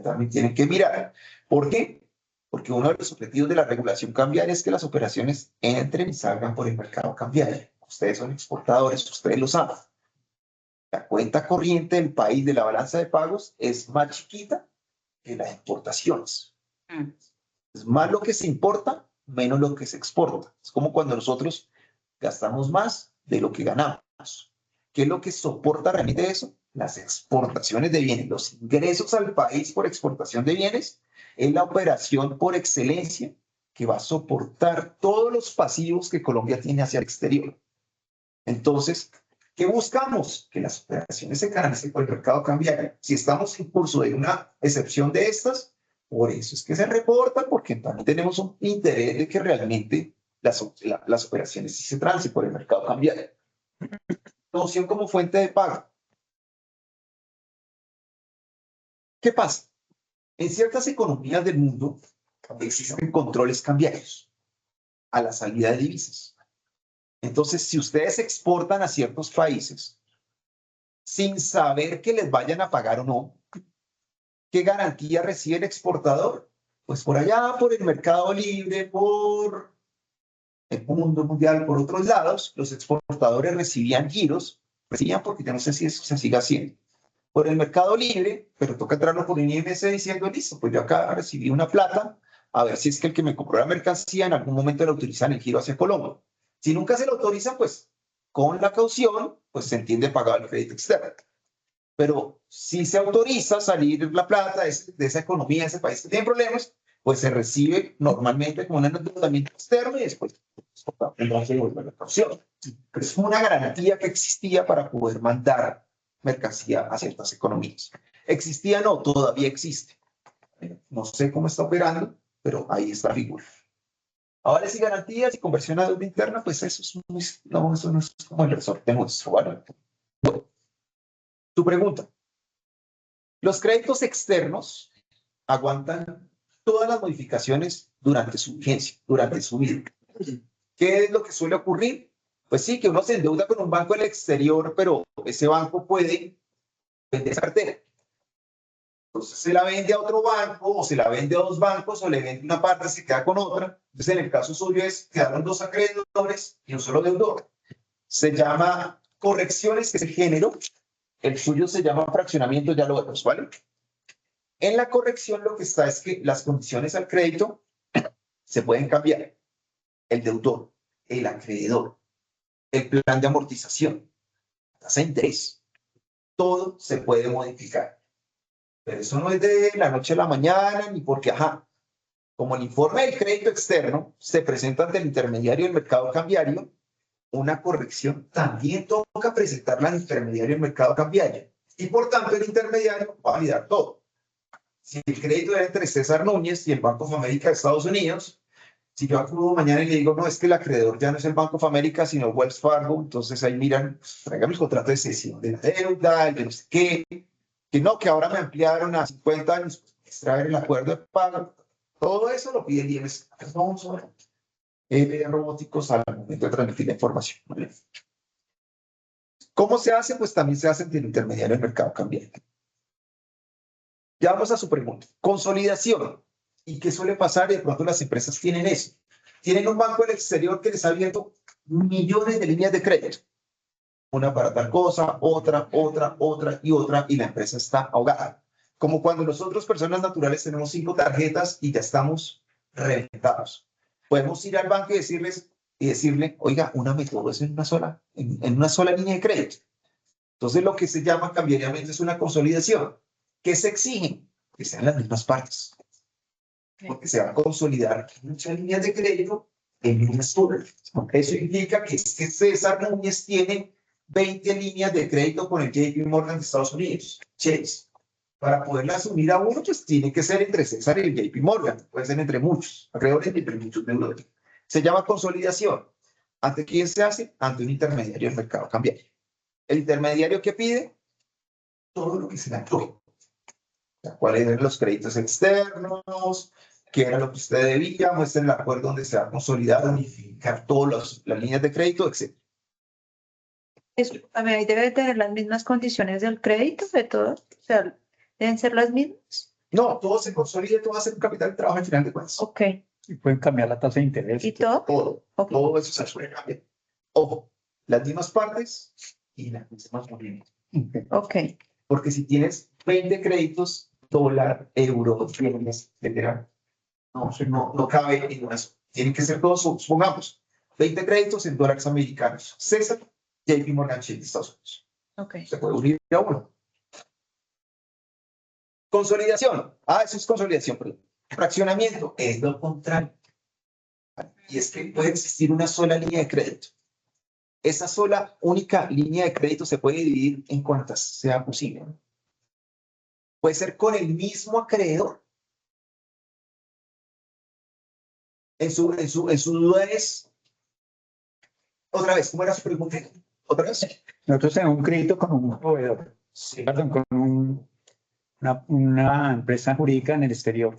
También tienen que mirar. ¿Por qué? Porque uno de los objetivos de la regulación cambiaria es que las operaciones entren y salgan por el mercado cambiario. Ustedes son exportadores, ustedes lo saben. La cuenta corriente del país de la balanza de pagos es más chiquita que las exportaciones. Es más lo que se importa, menos lo que se exporta. Es como cuando nosotros gastamos más de lo que ganamos. ¿Qué es lo que soporta realmente eso? Las exportaciones de bienes. Los ingresos al país por exportación de bienes es la operación por excelencia que va a soportar todos los pasivos que Colombia tiene hacia el exterior. Entonces, ¿qué buscamos? Que las operaciones se canalicen por el mercado cambiario. Si estamos en curso de una excepción de estas, por eso es que se reportan, porque también tenemos un interés de que realmente las operaciones sí se transiten por el mercado cambiario. Noción como fuente de pago. ¿Qué pasa? En ciertas economías del mundo existen controles cambiarios a la salida de divisas. Entonces, si ustedes exportan a ciertos países sin saber que les vayan a pagar o no, ¿qué garantía recibe el exportador? Pues por allá, por el mercado libre, por el mundo mundial, por otros lados, los exportadores recibían giros, porque yo no sé si eso se sigue haciendo, por el mercado libre, pero toca entrarlo por un IMC diciendo, listo, pues yo acá recibí una plata, a ver si es que el que me compró la mercancía en algún momento le autorizan el giro hacia Colombia. Si nunca se lo autorizan, pues con la caución, pues se entiende pagar el crédito externo. Pero si se autoriza salir la plata de esa economía, de ese país que tiene problemas, pues se recibe normalmente como un endeudamiento externo y después tendrá que devolver la caución. Pero es una garantía que existía para poder mandar mercancía a ciertas economías. ¿Existía? No, todavía existe. No sé cómo está operando, pero ahí está la figura. Avales y garantías y conversión a deuda interna, pues eso es eso no es como el resorte nuestro, ¿vale? Bueno, tu pregunta. Los créditos externos aguantan todas las modificaciones durante su vigencia, durante su vida. ¿Qué es lo que suele ocurrir? Pues sí, que uno se endeuda con un banco del exterior, pero ese banco puede vender esa cartera. Entonces se la vende a otro banco, o se la vende a dos bancos, o le vende una parte, se queda con otra. Entonces, en el caso suyo quedaron dos acreedores y un solo deudor. Se llama correcciones, que es el género. El suyo se llama fraccionamiento, ya lo vemos, ¿vale? En la corrección lo que está es que las condiciones al crédito se pueden cambiar. El deudor, el acreedor, el plan de amortización, la tasa de interés, todo se puede modificar. Pero eso no es de la noche a la mañana, ni porque, como el informe del crédito externo se presenta ante el intermediario del mercado cambiario, una corrección también toca presentarla al intermediario del mercado cambiario. Y por tanto, el intermediario va a validar todo. Si el crédito era entre César Núñez y el Banco of America de Estados Unidos, si yo acudo mañana y le digo, no, es que el acreedor ya no es el Banco of America, sino Wells Fargo, entonces ahí miran, traigan el contrato de cesión de la deuda, el de no sé qué, que no, que ahora me ampliaron a 50 años, extraer el acuerdo de pago. Todo eso lo pide el IMS. Vamos a ver. Robóticos al momento de transmitir la información. ¿Vale? ¿Cómo se hace? Pues también se hace ante el intermediario del mercado cambiario. Ya vamos a su pregunta. Consolidación. ¿Y qué suele pasar? Y de pronto las empresas tienen eso. Tienen un banco del exterior que les ha abierto millones de líneas de crédito. Una para tal cosa, otra, y la empresa está ahogada. Como cuando nosotros, personas naturales, tenemos 5 tarjetas y ya estamos reventados. Podemos ir al banco y decirle, oiga, una me todo es en una sola línea de crédito. Entonces, lo que se llama cambiariamente es una consolidación. ¿Qué se exige? Que sean las mismas partes. Porque se va a consolidar muchas líneas de crédito en una sola. Eso implica que César Núñez tiene 20 líneas de crédito con el JP Morgan de Estados Unidos, Chase. Para poderlas unir a uno, pues tiene que ser entre César y el JP Morgan. Puede ser entre muchos, acreedores y entre muchos deudores. Se llama consolidación. ¿Ante quién se hace? Ante un intermediario del mercado cambiario. ¿El intermediario qué pide? Todo lo que se le antoje. ¿Cuáles eran los créditos externos? ¿Qué era lo que usted debía? Muestren el acuerdo donde se va a consolidar, unificar todas las líneas de crédito, etc. A mí ahí debe tener las mismas condiciones del crédito de todo. O sea, deben ser las mismas. No, todo se consolida, todo va a ser un capital de trabajo al final de cuentas. Ok. Y pueden cambiar la tasa de interés. ¿Y todo? Todo. Okay. Todo eso se puede cambiar. Ojo, las mismas partes y las mismas monedas. Ok. Porque si tienes 20 créditos, dólar, euro, yenes, etcétera, no cabe en una. Tienen que ser todos, supongamos, 20 créditos en dólares americanos. César, JP Morgan Chase de Estados Unidos. Ok. Se puede unir a uno. Consolidación. Eso es consolidación, perdón. Fraccionamiento es lo contrario. Y es que puede existir una sola línea de crédito. Esa sola, única línea de crédito se puede dividir en cuantas sea posible. Puede ser con el mismo acreedor. En su duda es... Otra vez, ¿cómo era su pregunta? ¿Otra vez? Nosotros tenemos un crédito con un proveedor, Sí. perdón, con una empresa jurídica en el exterior.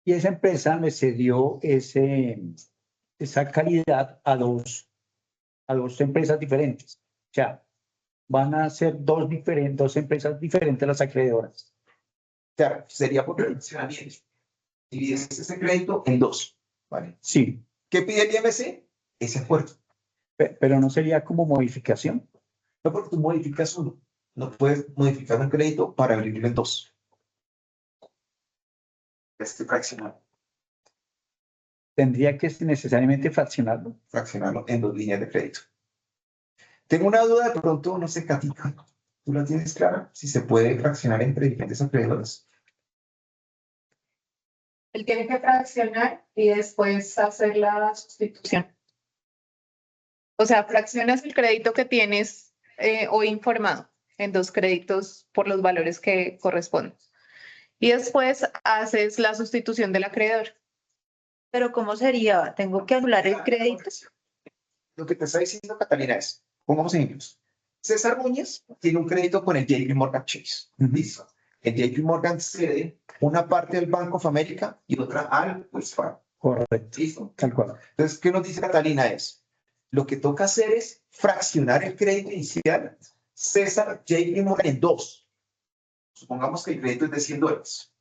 Y esa empresa me cedió esa calidad a dos empresas diferentes. O sea, van a ser dos empresas diferentes las acreedoras. Claro, sería por fraccionamiento. Divides ese crédito en dos. ¿Vale? Sí, ¿Qué pide el IMC? Ese acuerdo. pero no sería como modificación. No, porque tú modificas uno. No puedes modificar un crédito para abrirlo en dos. Fraccionarlo. Tendría que necesariamente fraccionarlo. Fraccionarlo en dos líneas de crédito. Tengo una duda de pronto, no sé, Katica. ¿Tú la tienes clara? Si se puede fraccionar entre diferentes acreedores. Él tiene que fraccionar y después hacer la sustitución. O sea, fraccionas el crédito que tienes hoy informado en 2 créditos por los valores que corresponden. Y después haces la sustitución del acreedor. Pero ¿cómo sería? ¿Tengo que anular el crédito? Lo que te está diciendo Catalina es, pongamos ejemplos. César Núñez tiene un crédito con el JP Morgan Chase. Listo. el JP Morgan cede una parte del Bank of America y otra al Wells Fargo. Correcto, ¿Listo? tal cual. Entonces, ¿qué nos dice Catalina? Lo que toca hacer es fraccionar el crédito inicial César JP Morgan en dos. Supongamos que el crédito es de $100.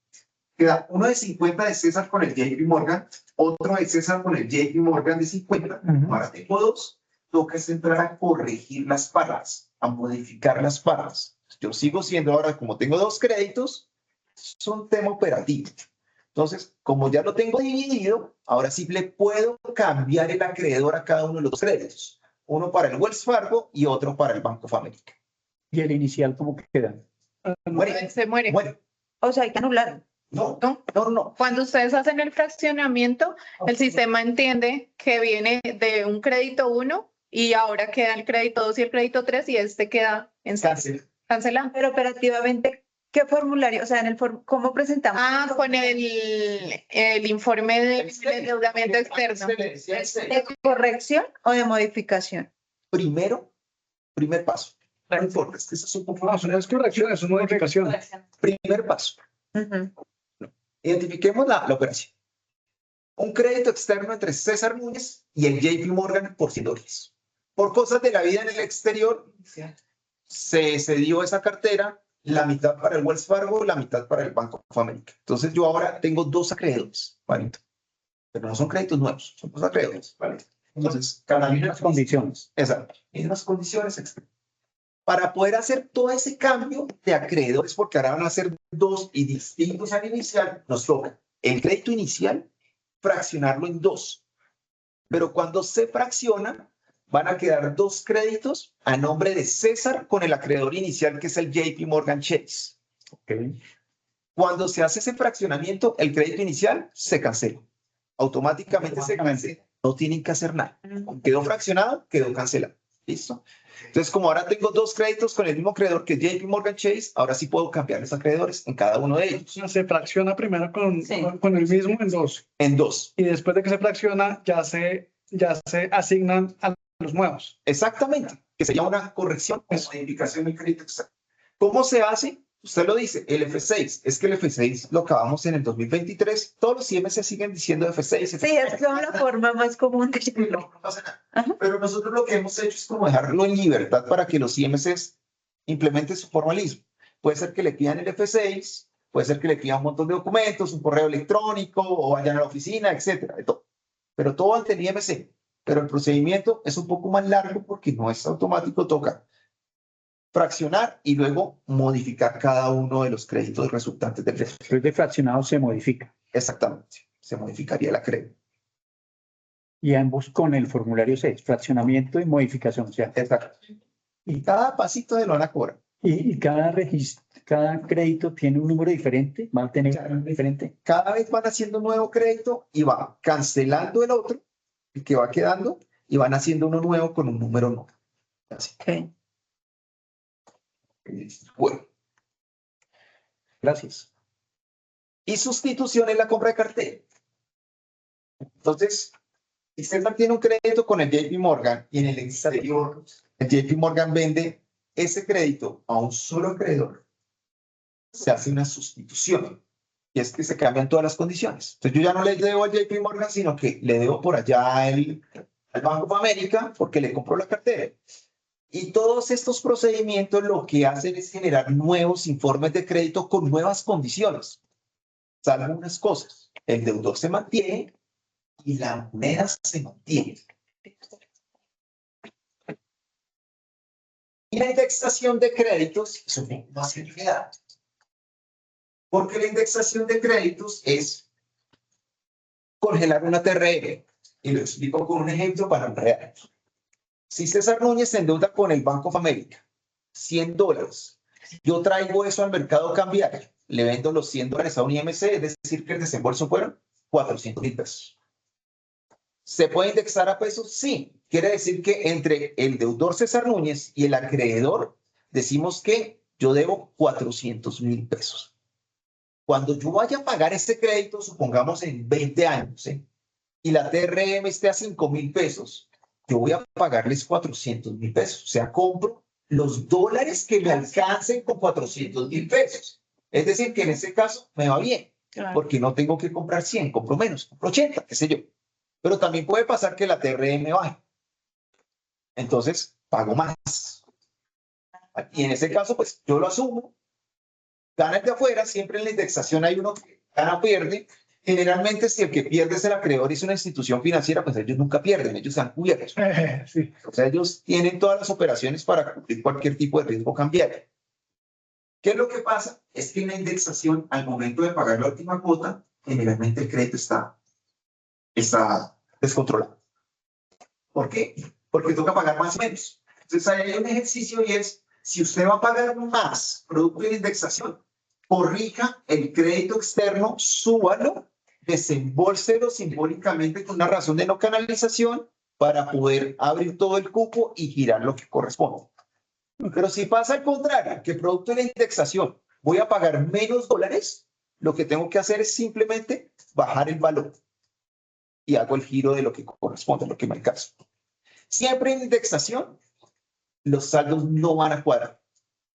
Queda uno de 50 de César con el JP Morgan, otro de César con el JP Morgan de 50. Ahora tengo dos. Toca es entrar a corregir las paras, a modificar las paras. Yo sigo siendo ahora, como tengo dos créditos, es un tema operativo. Entonces, como ya lo tengo dividido, ahora sí le puedo cambiar el acreedor a cada uno de los dos créditos. Uno para el Wells Fargo y otro para el Bank of America. ¿Y el inicial cómo queda? Muere. Se muere. Muere. O sea, hay que anularlo. No. Cuando ustedes hacen el fraccionamiento, el sistema entiende que viene de un crédito 1 y ahora queda el crédito 2 y el crédito 3 y este queda en cancelado. Pero operativamente, ¿qué formulario? O sea, ¿cómo presentamos? Con el informe de endeudamiento externo. ¿De corrección o de modificación? Primer paso. No importa, es que eso es un poco... No es corrección, es una modificación. Primer paso. Identifiquemos la operación. Un crédito externo entre César Núñez y el JP Morgan por $100. Por cosas de la vida en el exterior, se cedió esa cartera, la mitad para el Wells Fargo, la mitad para el Bank of America. Entonces yo ahora tengo dos acreedores, ¿vale? Pero no son créditos nuevos, son dos acreedores, ¿vale? Entonces, cada mismas condiciones. Exacto, mismas condiciones. Para poder hacer todo ese cambio de acreedores, porque ahora van a ser dos y distintos al inicial, nos toca el crédito inicial fraccionarlo en dos. Pero cuando se fracciona, van a quedar dos créditos a nombre de César con el acreedor inicial, que es el JP Morgan Chase. Okay. Cuando se hace ese fraccionamiento, el crédito inicial se cancela. Automáticamente se cancela. No tienen que hacer nada. Quedó fraccionado, quedó cancelado. ¿Listo? Entonces, como ahora tengo dos créditos con el mismo acreedor que JP Morgan Chase, ahora sí puedo cambiar los acreedores en cada uno de ellos. Se fracciona primero con el mismo en dos. En dos. Y después de que se fracciona, ya se asignan a los nuevos. Exactamente, que sería una corrección o modificación del crédito externo. ¿Cómo se hace? Usted lo dice, el F6. Es que el F6 lo acabamos en el 2023. Todos los IMS siguen diciendo F6. Sí, es como la forma más común de no pasa nada. Pero nosotros lo que hemos hecho es como dejarlo en libertad para que los IMS implementen su formalismo. Puede ser que le pidan el F6, puede ser que le pidan un montón de documentos, un correo electrónico, o vayan a la oficina, etcétera, de todo. Pero todo ante el IMC. Pero el procedimiento es un poco más largo porque no es automático, toca fraccionar y luego modificar cada uno de los créditos resultantes del crédito. Después de fraccionado se modifica. Exactamente, se modificaría la crédito. Y ambos con el formulario 6, fraccionamiento y modificación. O sea, exacto. Y cada pasito de lo van a cobrar. Y cada crédito tiene un número diferente, va a tener un número diferente. Cada vez van haciendo un nuevo crédito y va cancelando el otro, el que va quedando, y van haciendo uno nuevo con un número nuevo. Así. Okay. Bueno. Gracias. Y sustitución es la compra de cartera. Entonces, si César tiene un crédito con el JP Morgan y en el exterior, el JP Morgan vende ese crédito a un solo acreedor, se hace una sustitución. Y es que se cambian todas las condiciones. Entonces, yo ya no le debo al JP Morgan, sino que le debo por allá al Bank of America porque le compró la cartera. Y todos estos procedimientos lo que hacen es generar nuevos informes de crédito con nuevas condiciones. Salvo unas cosas. El deudor se mantiene y la moneda se mantiene. Y la indexación de créditos es un poco más enredada. Porque la indexación de créditos es congelar una TRR. Y lo explico con un ejemplo para enredar. Si César Núñez se endeuda con el Bank of America, $100, yo traigo eso al mercado cambiario, le vendo los $100 a un IMC, es decir, que el desembolso fueron 400,000 pesos. ¿Se puede indexar a pesos? Sí. Quiere decir que entre el deudor César Núñez y el acreedor, decimos que yo debo 400,000 pesos. Cuando yo vaya a pagar ese crédito, supongamos en 20 años, y la TRM esté a 5,000 pesos, yo voy a pagarles 400,000 pesos. O sea, compro los dólares que me alcancen con 400,000 pesos. Es decir, que en ese caso me va bien, Claro. porque no tengo que comprar 100, compro menos, compro 80, qué sé yo. Pero también puede pasar que la TRM baje. Entonces, pago más. Y en ese caso, pues yo lo asumo. Gana el de afuera, siempre en la indexación hay uno que gana o pierde. Generalmente, si el que pierde es el acreedor y es una institución financiera, pues ellos nunca pierden, ellos están cubiertos. Sí. O sea, ellos tienen todas las operaciones para cubrir cualquier tipo de riesgo cambiario. ¿Qué es lo que pasa? Es que en la indexación, al momento de pagar la última cuota, generalmente el crédito está descontrolado. ¿Por qué? Porque toca pagar más o menos. Entonces, ahí hay un ejercicio y es, si usted va a pagar más producto de la indexación, corrija el crédito externo, súbalo, desembolselo simbólicamente con una razón de no canalización para poder abrir todo el cupo y girar lo que corresponde. Pero si pasa al contrario, que producto de la indexación voy a pagar menos dólares, lo que tengo que hacer es simplemente bajar el valor y hago el giro de lo que corresponde, lo que me alcanza. Siempre en indexación, los saldos no van a cuadrar.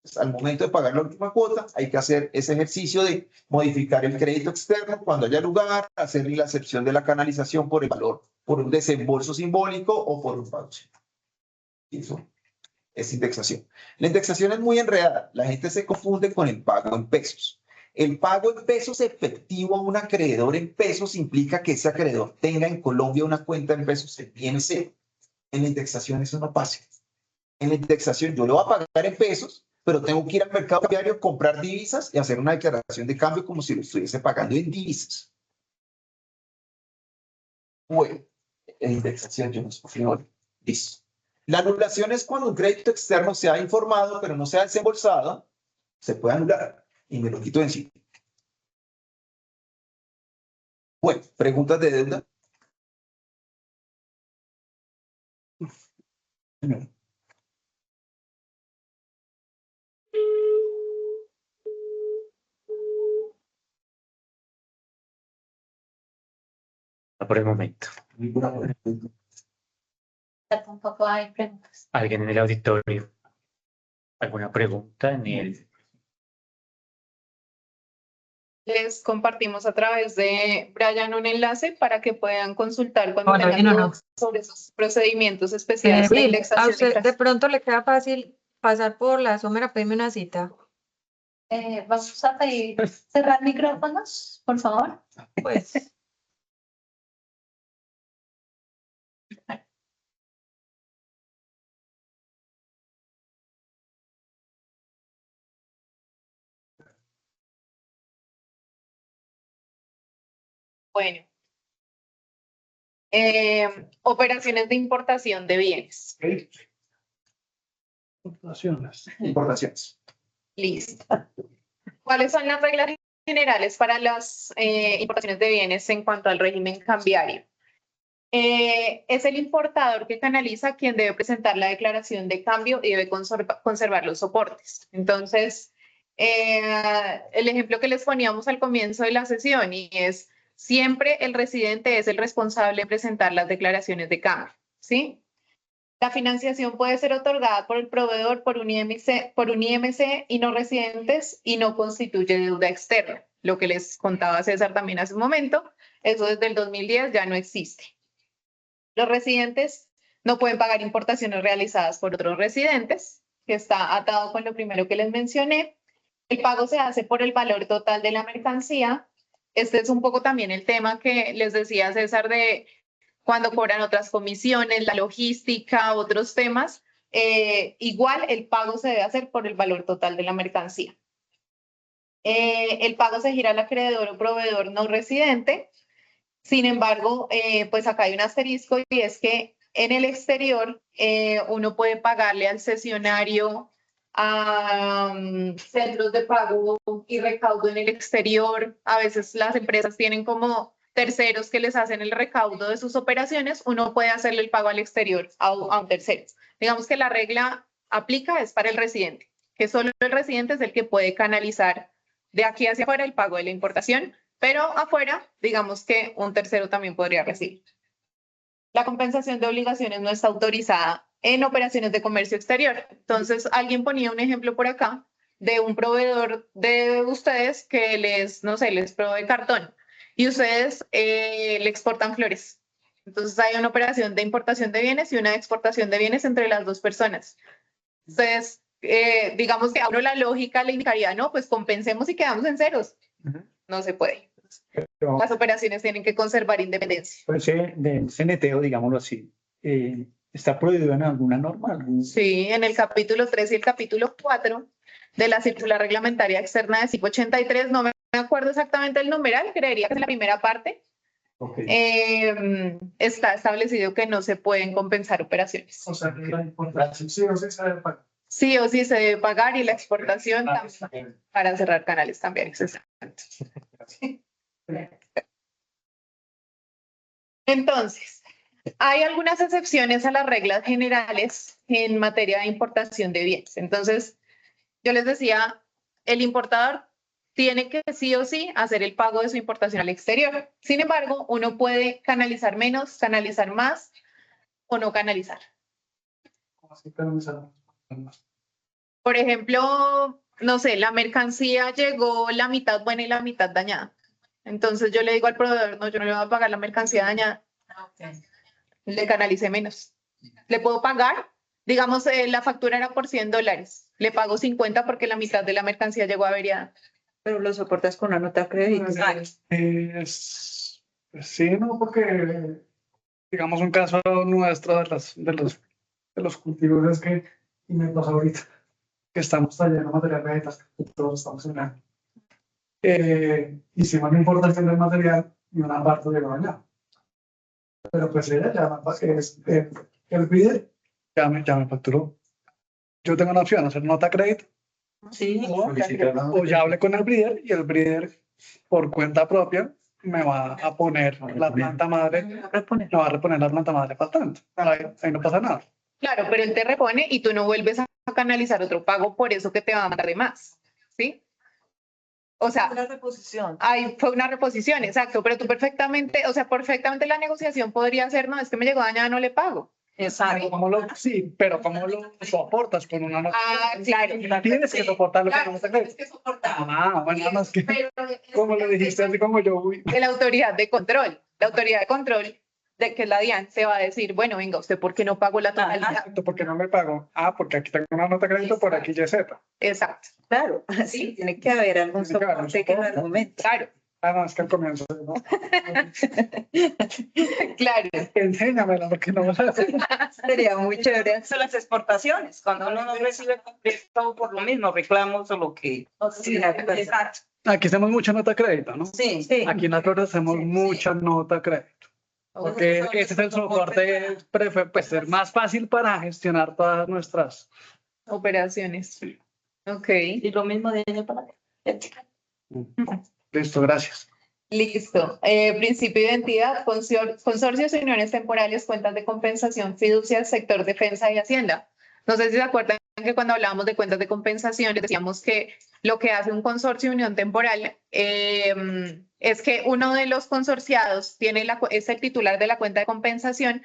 Pues, al momento de pagar la última cuota, hay que hacer ese ejercicio de modificar el crédito externo cuando haya lugar, hacer la excepción de la canalización por el valor, por un desembolso simbólico o por un pago. Eso es indexación. La indexación es muy enredada. La gente se confunde con el pago en pesos. El pago en pesos efectivo a un acreedor en pesos implica que ese acreedor tenga en Colombia una cuenta en pesos en INC. En la indexación eso no pasa. En la indexación yo lo voy a pagar en pesos, pero tengo que ir al mercado cambiario, comprar divisas y hacer una declaración de cambio como si lo estuviese pagando en divisas. Bueno, en indexación yo no sé. Listo. La anulación es cuando un crédito externo se ha informado, pero no se ha desembolsado, se puede anular y me lo quito de encima. Bueno, preguntas de deuda. Por el momento. Tampoco hay preguntas. ¿Alguien en el auditorio? ¿Alguna pregunta en el? Les compartimos a través de Brian un enlace para que puedan consultar cuando Bueno, tengan no, dudas sobre esos procedimientos especiales de Will, indexación. ¿a y usted de creación. pronto le queda fácil pasar por la Somera a pedirme una cita? Vamos a pedir cerrar micrófonos, por favor. Pues, Bueno, operaciones de importación de bienes. Importaciones. Listo. ¿Cuáles son las reglas generales para las importaciones de bienes en cuanto al régimen cambiario? Es el importador que canaliza quien debe presentar la declaración de cambio y debe conservar los soportes. Entonces, el ejemplo que les poníamos al comienzo de la sesión y es siempre el residente es el responsable de presentar las declaraciones de cambio, ¿sí? La financiación puede ser otorgada por el proveedor por un IMC y no residentes y no constituye deuda externa. Lo que les contaba César también hace un momento, eso desde el 2010 ya no existe. Los residentes no pueden pagar importaciones realizadas por otros residentes, que está atado con lo primero que les mencioné. El pago se hace por el valor total de la mercancía. Este es un poco también el tema que les decía César de cuando cobran otras comisiones, la logística, otros temas. Igual el pago se debe hacer por el valor total de la mercancía. El pago se gira al acreedor o proveedor no residente. Sin embargo, pues acá hay un asterisco y es que en el exterior uno puede pagarle al cesionario a centros de pago y recaudo en el exterior. A veces las empresas tienen como terceros que les hacen el recaudo de sus operaciones. Uno puede hacerle el pago al exterior a un tercero. Digamos que la regla aplica es para el residente, que solo el residente es el que puede canalizar de aquí hacia afuera el pago de la importación, pero afuera, digamos que un tercero también podría recibir. La compensación de obligaciones no está autorizada en operaciones de comercio exterior. Entonces, alguien ponía un ejemplo por acá de un proveedor de ustedes que les, no sé, les provee cartón y ustedes le exportan flores. Entonces hay una operación de importación de bienes y una de exportación de bienes entre las dos personas. Entonces, digamos que a uno la lógica le indicaría, no, pues compensemos y quedamos en ceros. No se puede. Pero, Las operaciones tienen que conservar independencia. pues, del CNTO, digámoslo así, ¿está prohibido en alguna norma? Sí, en el capítulo 3 y el capítulo 4 de la circular reglamentaria externa de CIP 83, no me acuerdo exactamente el numeral, creería que es la primera parte, Ok. está establecido que no se pueden compensar operaciones. O sea, que la importancia sí o sí se debe pagar. Sí o sí se debe pagar y la exportación también para cerrar canales cambiarios. Exacto. Entonces, hay algunas excepciones a las reglas generales en materia de importación de bienes. Entonces, yo les decía, el importador tiene que sí o sí hacer el pago de su importación al exterior. Sin embargo, uno puede canalizar menos, canalizar más o no canalizar. ¿Cómo así canalizar? Por ejemplo, no sé, la mercancía llegó la mitad buena y la mitad dañada. Entonces yo le digo al proveedor, no, yo no le voy a pagar la mercancía dañada. Le canalicé menos. Le puedo pagar, digamos, la factura era por $100. Le pago 50 porque la mitad de la mercancía llegó averiada. Pero lo soportas con una nota de crédito. Pues sí, no, porque digamos un caso nuestro de los cultivos es que, y me pasa ahorita, que estamos trayendo material vegetal, que todos estamos en la... hicimos una importación del material y una parte de dañada. Pero pues ella el bidder ya me facturó. Yo tengo una opción, hacer nota crédito Sí. o ya hablé con el breeder y el breeder por cuenta propia me va a poner la planta madre, me va a reponer la planta madre faltante. Ahí no pasa nada. Claro, pero él te repone y tú no vuelves a canalizar otro pago, por eso que te va a mandar de más, ¿sí? O sea, Una reposición. ahí fue una reposición, exacto, pero tú perfectamente, o sea, perfectamente la negociación podría ser, no, es que me llegó dañada, no le pago. Exacto. Sí, pero ¿cómo lo soportas con una nota? Ah, claro. Tienes que soportarlo con Claro, una nota crédito. tienes que soportar. Ah, bueno, nada más que Pero como lo dijiste, así como yo, uy. de la autoridad de control. La autoridad de control, de que es la DIAN, se va a decir, bueno, venga, ¿usted por qué no pagó la totalidad? Exacto, ¿por qué no me pago? Ah, porque aquí tengo una nota de crédito, por aquí ya Z. Exacto. Claro, sí, tiene que haber algún Tiene que haber un soporte que lo soporte. argumente. Claro, Ah, no, es que al comienzo, ¿no? claro. Enséñamela, porque no me la sé. Sería muy chévere. Son las exportaciones, cuando uno no recibe completo por lo mismo, reclamos o lo que. Sí, exacto. Aquí hacemos mucha nota de crédito, ¿no? Sí, sí. Aquí en la torre hacemos mucha nota de crédito. Porque ese es el soporte, pues, el más fácil para gestionar todas nuestras Operaciones. Ok. Y lo mismo de año para año. Listo, gracias. Listo. Principio de identidad, consorcios y uniones temporales, cuentas de compensación, fiducias, sector defensa y hacienda. No sé si se acuerdan que cuando hablábamos de cuentas de compensación les decíamos que lo que hace un consorcio de unión temporal es que uno de los consorciados es el titular de la cuenta de compensación,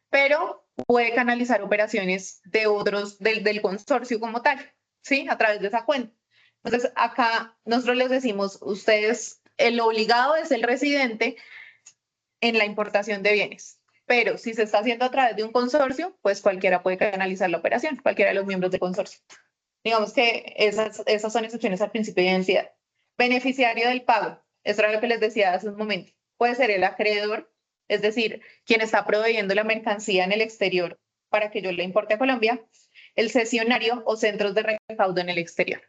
pero puede canalizar operaciones de otros del consorcio como tal, ¿sí? A través de esa cuenta. Entonces, acá nosotros les decimos, ustedes, el obligado es el residente en la importación de bienes, pero si se está haciendo a través de un consorcio, pues cualquiera puede canalizar la operación, cualquiera de los miembros del consorcio. Digamos que esas son excepciones al principio de identidad. Beneficiario del pago, esto era lo que les decía hace un momento, puede ser el acreedor, es decir, quien está proveyendo la mercancía en el exterior para que yo la importe a Colombia, el cesionario o centros de recaudo en el exterior.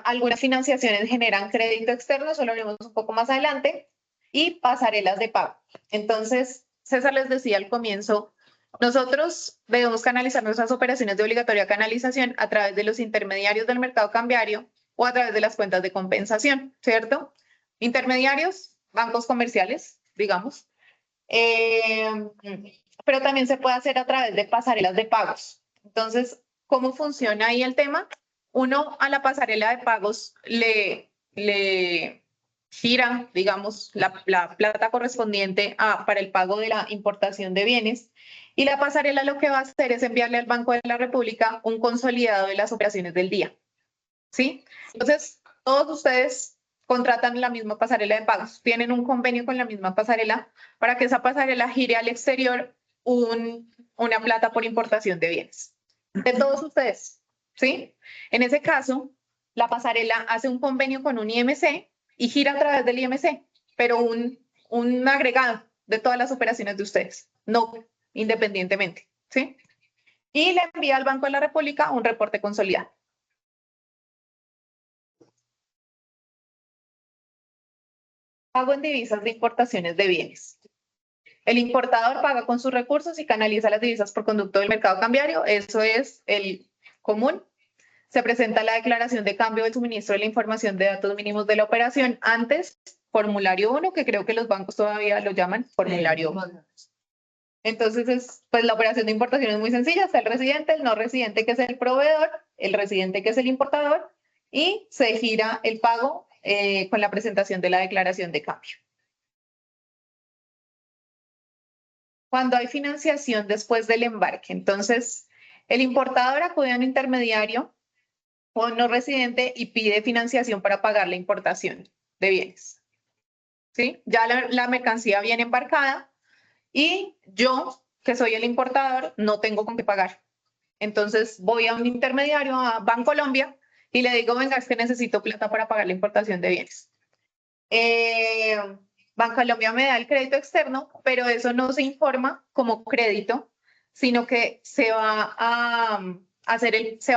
Algunas financiaciones generan crédito externo, eso lo veremos un poco más adelante, y pasarelas de pago. Entonces, César les decía al comienzo, nosotros debemos canalizar nuestras operaciones de obligatoria canalización a través de los intermediarios del mercado cambiario o a través de las cuentas de compensación, ¿cierto? Intermediarios, bancos comerciales, digamos, pero también se puede hacer a través de pasarelas de pagos. Entonces, ¿cómo funciona ahí el tema? Uno a la pasarela de pagos le gira, digamos, la plata correspondiente para el pago de la importación de bienes. Y la pasarela lo que va a hacer es enviarle al Banco de la República un consolidado de las operaciones del día. ¿Sí? Entonces, todos ustedes contratan la misma pasarela de pagos, tienen un convenio con la misma pasarela para que esa pasarela gire al exterior una plata por importación de bienes. De todos ustedes, ¿sí? En ese caso, la pasarela hace un convenio con un IMC y gira a través del IMC, pero un agregado de todas las operaciones de ustedes, no independientemente, ¿sí? Y le envía al Banco de la República un reporte consolidado. Pago en divisas de importaciones de bienes. El importador paga con sus recursos y canaliza las divisas por conducto del mercado cambiario. Eso es el común. Se presenta la declaración de cambio del suministro de la información de datos mínimos de la operación. Antes, formulario 1, que creo que los bancos todavía lo llaman formulario 1. Entonces, pues la operación de importación es muy sencilla. Está el residente, el no residente, que es el proveedor, el residente, que es el importador, y se gira el pago con la presentación de la declaración de cambio. Cuando hay financiación después del embarque, entonces el importador acude a un intermediario o no residente y pide financiación para pagar la importación de bienes. ¿Sí? Ya la mercancía viene embarcada y yo, que soy el importador, no tengo con qué pagar. Entonces voy a un intermediario, a Bancolombia, y le digo, venga, es que necesito plata para pagar la importación de bienes. Bancolombia me da el crédito externo, pero eso no se informa como crédito, sino que se va a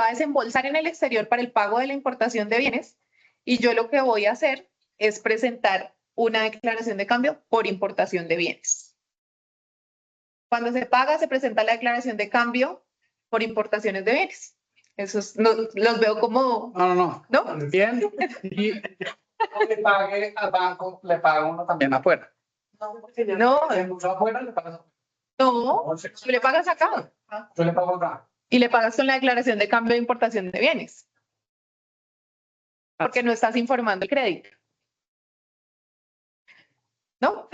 desembolsar en el exterior para el pago de la importación de bienes, y yo lo que voy a hacer es presentar una declaración de cambio por importación de bienes. Cuando se paga, se presenta la declaración de cambio por importaciones de bienes. Esos los veo como... No. Bien. Y le pague al banco, le paga uno también afuera. No, Afuera le pagas. no, tú le pagas acá. Yo le pago acá. Y le pagas con la declaración de cambio de importación de bienes. Porque no estás informando el crédito. ¿No?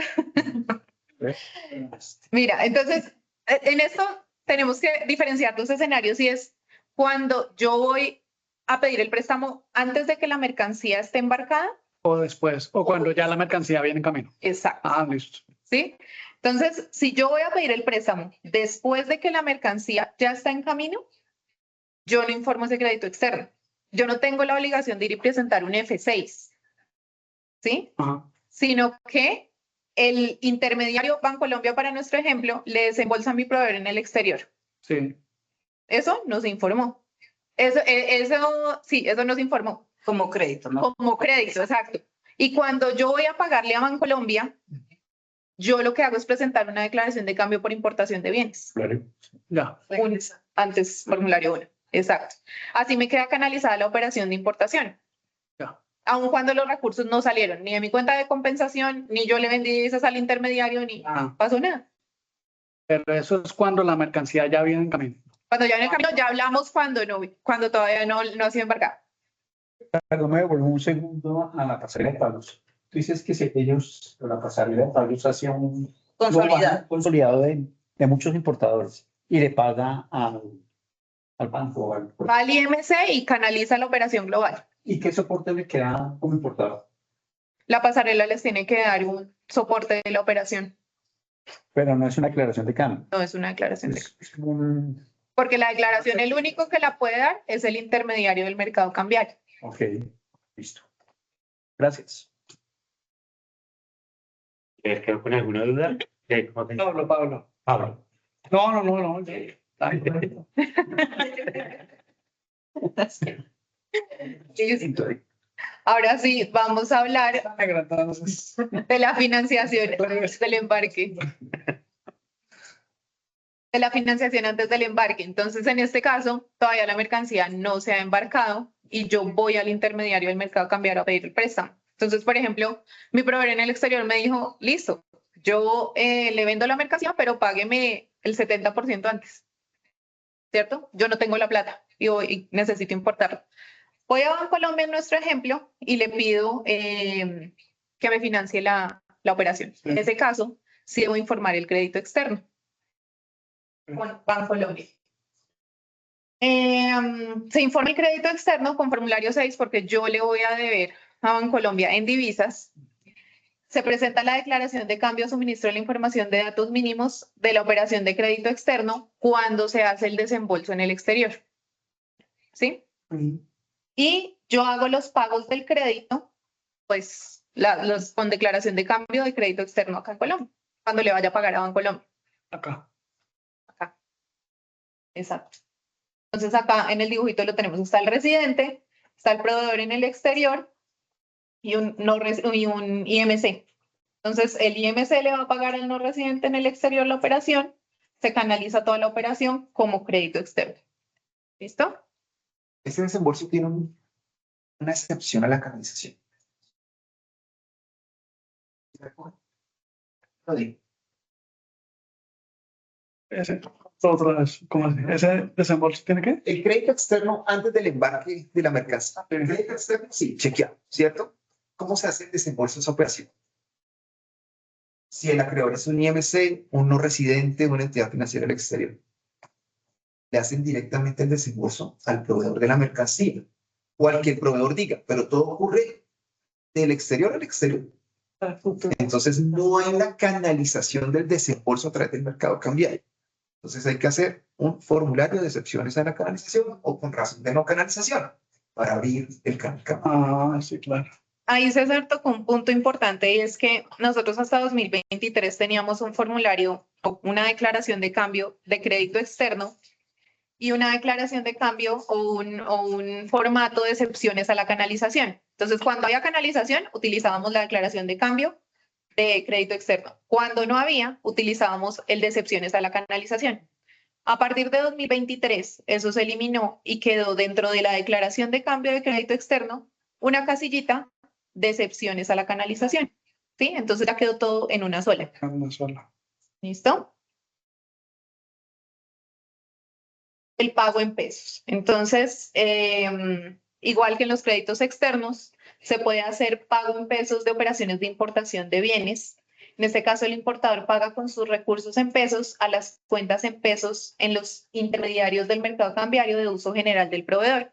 Mira, entonces, en esto tenemos que diferenciar dos escenarios, y es cuando yo voy a pedir el préstamo antes de que la mercancía esté embarcada. O después, o cuando ya la mercancía viene en camino. Exacto. Ah, listo. ¿Sí? Entonces, si yo voy a pedir el préstamo después de que la mercancía ya está en camino, yo no informo ese crédito externo. Yo no tengo la obligación de ir y presentar un F6, ¿sí? Ajá. Sino que el intermediario Bancolombia, para nuestro ejemplo, le desembolsa a mi proveedor en el exterior. Sí. Eso nos informó. Eso nos informó. Como crédito, ¿no? Como crédito, exacto. Y cuando yo voy a pagarle a Bancolombia, yo lo que hago es presentar una declaración de cambio por importación de bienes. Ya. Antes, formulario 1. Exacto. Así me queda canalizada la operación de importación. Ya. Aun cuando los recursos no salieron ni de mi cuenta de compensación, ni yo le vendí divisas al intermediario, ni pasó nada. Pero eso es cuando la mercancía ya viene en camino. Cuando ya viene en camino, ya hablamos cuando todavía no ha sido embarcada. Perdón, me devuelvo un segundo a la pasarela de pagos. Tú dices que si ellos, la pasarela de pagos hace un consolidado de muchos importadores y le paga al banco. Va al IMC y canaliza la operación global. ¿Y qué soporte le queda como importador? La pasarela les tiene que dar un soporte de la operación. Pero no es una declaración de cambio. No es una declaración de cambio. Es un... Porque la declaración, el único que la puede dar es el intermediario del mercado cambiario. Ok, listo. Gracias. ¿Quedó con alguna duda? Pablo. No. Ahora sí, vamos a hablar de la financiación antes del embarque. De la financiación antes del embarque. Entonces, en este caso, todavía la mercancía no se ha embarcado y yo voy al intermediario del mercado cambiario a pedir el préstamo. Entonces, por ejemplo, mi proveedor en el exterior me dijo, listo, yo le vendo la mercancía, pero págueme el 70% antes. ¿Cierto? Yo no tengo la plata y necesito importarla. Voy a Bancolombia en nuestro ejemplo y le pido que me financie la operación. En ese caso, sí debo informar el crédito externo con Bancolombia. Se informa el crédito externo con formulario 6 porque yo le voy a deber a Bancolombia en divisas. Se presenta la declaración de cambio a suministro de la información de datos mínimos de la operación de crédito externo cuando se hace el desembolso en el exterior. ¿Sí? Y yo hago los pagos del crédito, pues con declaración de cambio de crédito externo acá en Colombia, cuando le vaya a pagar a Bancolombia. Acá. Acá. Exacto. Entonces acá en el dibujito lo tenemos, está el residente, está el proveedor en el exterior y un IMC. Entonces el IMC le va a pagar al no residente en el exterior la operación, se canaliza toda la operación como crédito externo. ¿Listo? Este desembolso tiene una excepción a la canalización. Lo digo. Ese, otra vez, ¿cómo así? ¿Ese desembolso tiene qué? El crédito externo antes del embarque de la mercancía. El crédito externo, sí, chequeado, ¿cierto? ¿Cómo se hace el desembolso de esa operación? Si el acreedor es un IMC, un no residente, una entidad financiera del exterior, le hacen directamente el desembolso al proveedor de la mercancía o al que el proveedor diga, pero todo ocurre del exterior al exterior. Entonces no hay una canalización del desembolso a través del mercado cambiario. Entonces hay que hacer un formulario de excepciones a la canalización o con razón de no canalización para abrir el canal. Ah, sí, claro. Ahí César tocó un punto importante y es que nosotros hasta 2023 teníamos un formulario o una declaración de cambio de crédito externo y una declaración de cambio o un formato de excepciones a la canalización. Entonces, cuando había canalización, utilizábamos la declaración de cambio de crédito externo. Cuando no había, utilizábamos el de excepciones a la canalización. A partir de 2023, eso se eliminó y quedó dentro de la declaración de cambio de crédito externo una casillita de excepciones a la canalización. ¿Sí? Entonces ya quedó todo en una sola. Una sola. ¿Listo? El pago en pesos. Entonces, igual que en los créditos externos, se puede hacer pago en pesos de operaciones de importación de bienes. En este caso, el importador paga con sus recursos en pesos a las cuentas en pesos en los intermediarios del mercado cambiario de uso general del proveedor.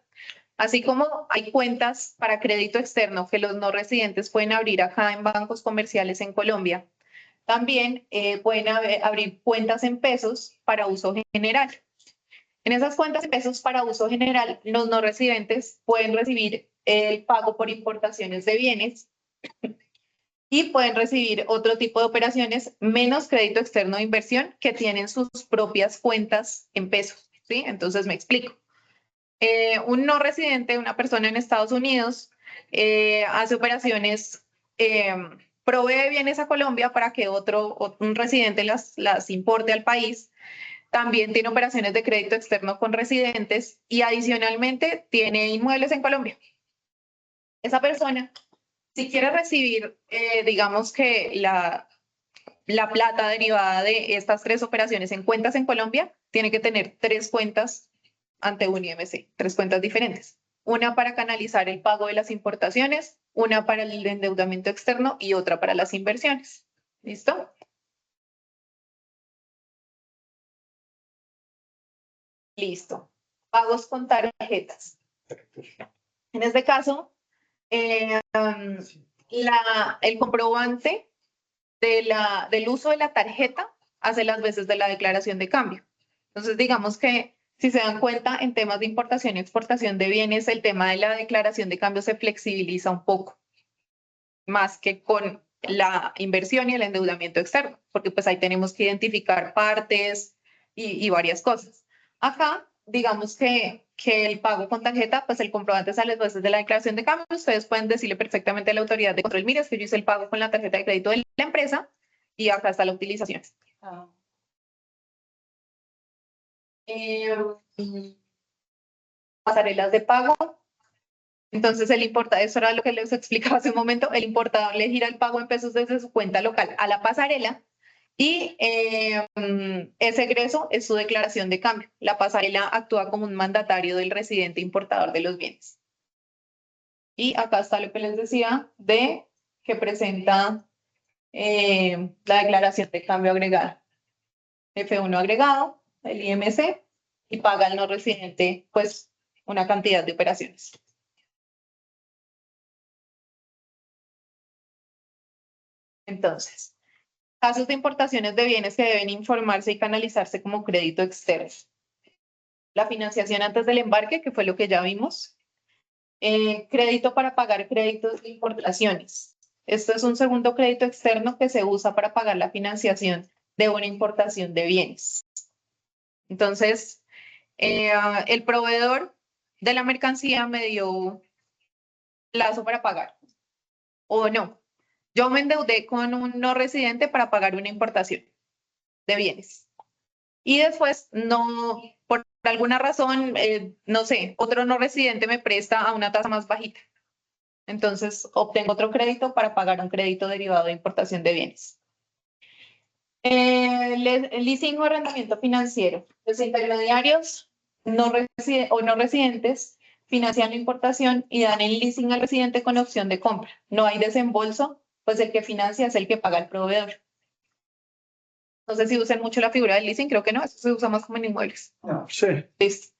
Así como hay cuentas para crédito externo que los no residentes pueden abrir acá en bancos comerciales en Colombia, también pueden abrir cuentas en pesos para uso general. En esas cuentas de pesos para uso general, los no residentes pueden recibir el pago por importaciones de bienes y pueden recibir otro tipo de operaciones menos crédito externo de inversión que tienen sus propias cuentas en pesos. ¿Sí? Entonces me explico. Un no residente, una persona en Estados Unidos, hace operaciones, provee bienes a Colombia para que un residente las importe al país. También tiene operaciones de crédito externo con residentes y adicionalmente tiene inmuebles en Colombia. Esa persona, si quiere recibir, digamos que la plata derivada de estas 3 operaciones en cuentas en Colombia, tiene que tener 3 cuentas ante un IMC, 3 cuentas diferentes. Una para canalizar el pago de las importaciones, una para el endeudamiento externo y otra para las inversiones. ¿Listo? Listo. Pagos con tarjetas. En este caso, el comprobante del uso de la tarjeta hace las veces de la declaración de cambio. Entonces, digamos que si se dan cuenta, en temas de importación y exportación de bienes, el tema de la declaración de cambio se flexibiliza un poco, más que con la inversión y el endeudamiento externo, porque pues ahí tenemos que identificar partes y varias cosas. Acá, digamos que el pago con tarjeta, pues el comprobante sale después de la declaración de cambio. Ustedes pueden decirle perfectamente a la autoridad de control, mire, es que yo hice el pago con la tarjeta de crédito de la empresa y acá está la utilización. Pasarelas de pago. Entonces, eso era lo que les explicaba hace un momento, el importador le gira el pago en pesos desde su cuenta local a la pasarela y ese egreso es su declaración de cambio. La pasarela actúa como un mandatario del residente importador de los bienes. Y acá está lo que les decía de que presenta la declaración de cambio agregado. F1 agregado, el IMC, y paga al no residente pues una cantidad de operaciones. Entonces, casos de importaciones de bienes que deben informarse y canalizarse como crédito externo. La financiación antes del embarque, que fue lo que ya vimos. Crédito para pagar créditos de importaciones. Esto es un segundo crédito externo que se usa para pagar la financiación de una importación de bienes. Entonces, el proveedor de la mercancía me dio plazo para pagar, o no. Yo me endeudé con un no residente para pagar una importación de bienes. Y después, no, por alguna razón, no sé, otro no residente me presta a una tasa más bajita. Entonces, obtengo otro crédito para pagar un crédito derivado de importación de bienes. Leasing o arrendamiento financiero. Los intermediarios no residentes financian la importación y dan el leasing al residente con opción de compra. No hay desembolso, pues el que financia es el que paga al proveedor. No sé si usan mucho la figura del leasing, creo que no, eso se usa más como en inmuebles. No, sí. Listo.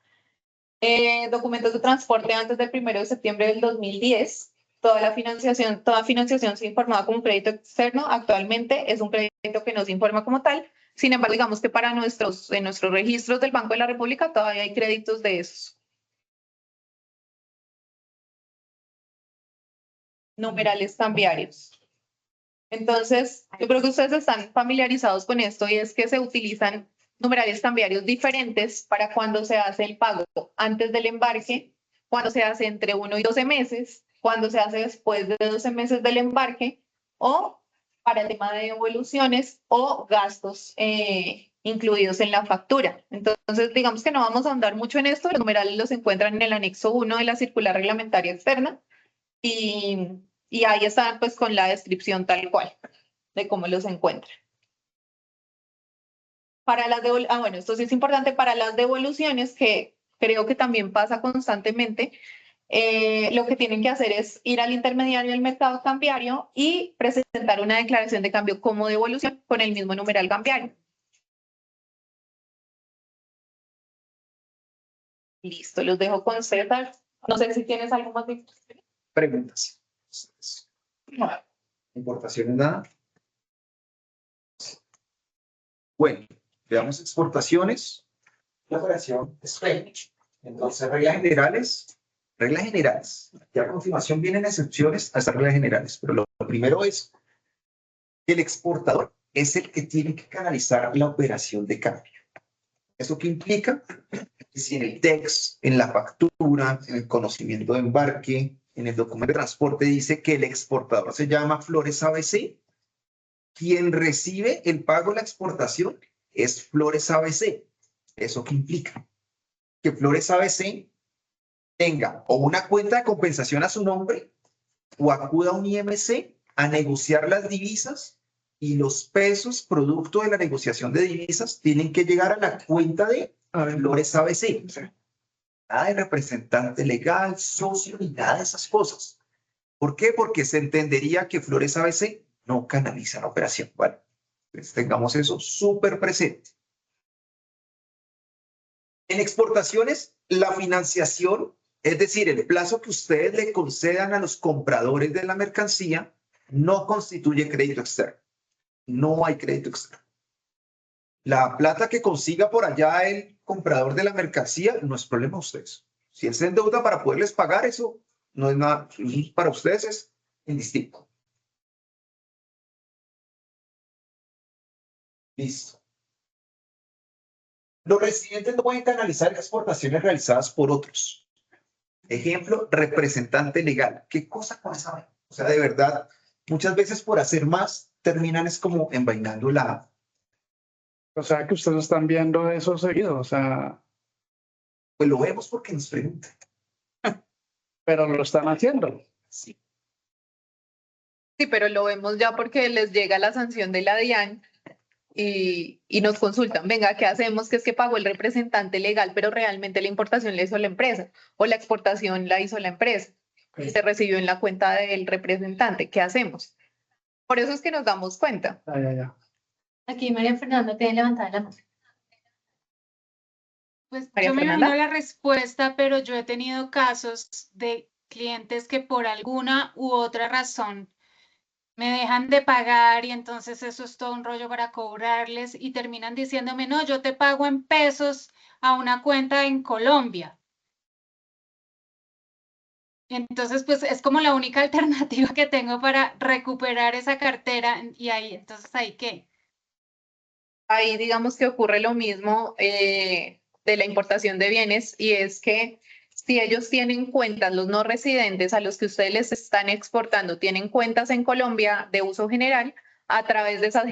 Documentos de transporte antes del 1 de septiembre del 2010. Toda financiación se informaba como crédito externo. Actualmente es un crédito que no se informa como tal. Sin embargo, digamos que para nuestros registros del Banco de la República todavía hay créditos de esos. Numerales cambiarios. Entonces, yo creo que ustedes están familiarizados con esto y es que se utilizan numerales cambiarios diferentes para cuando se hace el pago antes del embarque, cuando se hace entre 1 y 12 meses, cuando se hace después de 12 meses del embarque o para el tema de devoluciones o gastos incluidos en la factura. Entonces, digamos que no vamos a ahondar mucho en esto. Los numerales los encuentran en el anexo 1 de la circular reglamentaria externa y ahí están pues con la descripción tal cual de cómo los encuentran. Para las bueno, esto sí es importante para las devoluciones, que creo que también pasa constantemente. Lo que tienen que hacer es ir al intermediario del mercado cambiario y presentar una declaración de cambio como devolución con el mismo numeral cambiario. Listo, los dejo con César. No sé si tienes algo más de Preguntas. Importaciones, nada. Bueno, veamos exportaciones. La operación es French. Entonces, reglas generales. Ya a continuación vienen excepciones a estas reglas generales, pero lo primero es que el exportador es el que tiene que canalizar la operación de cambio. ¿Eso qué implica? Que si en el TEX, en la factura, en el conocimiento de embarque, en el documento de transporte dice que el exportador se llama Flores ABC, quien recibe el pago de la exportación es Flores ABC. ¿Eso qué implica? Que Flores ABC tenga o una cuenta de compensación a su nombre o acuda a un IMC a negociar las divisas y los pesos producto de la negociación de divisas tienen que llegar a la cuenta de Flores ABC. Nada de representante legal, socio, ni nada de esas cosas. ¿Por qué? Porque se entendería que Flores ABC no canaliza la operación. Bueno, pues tengamos eso súper presente. En exportaciones, la financiación, es decir, el plazo que ustedes le concedan a los compradores de la mercancía, no constituye crédito externo. No hay crédito externo. La plata que consiga por allá el comprador de la mercancía no es problema de ustedes. Si él se endeuda para poderles pagar, eso no es nada, para ustedes es indistinto. Listo. Los residentes no pueden canalizar exportaciones realizadas por otros. Ejemplo, representante legal. ¿Qué cosa con esa? O sea, de verdad, muchas veces por hacer más, terminan es como envainando la... O sea, que ustedes están viendo eso seguido, o sea... Pues lo vemos porque nos preguntan. Pero lo están haciendo. Sí. Sí, pero lo vemos ya porque les llega la sanción de la DIAN y nos consultan, venga, ¿qué hacemos? Que es que pagó el representante legal, pero realmente la importación la hizo la empresa o la exportación la hizo la empresa. y se recibió en la cuenta del representante. ¿Qué hacemos? Por eso es que nos damos cuenta. Ya. Aquí María Fernanda tiene levantada la mano. Pues María yo me Fernanda. imagino la respuesta, pero yo he tenido casos de clientes que por alguna u otra razón me dejan de pagar y entonces eso es todo un rollo para cobrarles y terminan diciéndome, no, yo te pago en pesos a una cuenta en Colombia. Entonces, pues es como la única alternativa que tengo para recuperar esa cartera y ahí, entonces, ¿ahí qué? Ahí digamos que ocurre lo mismo de la importación de bienes y es que si ellos tienen cuentas, los no residentes a los que ustedes les están exportando, tienen cuentas en Colombia de uso general, a través de esas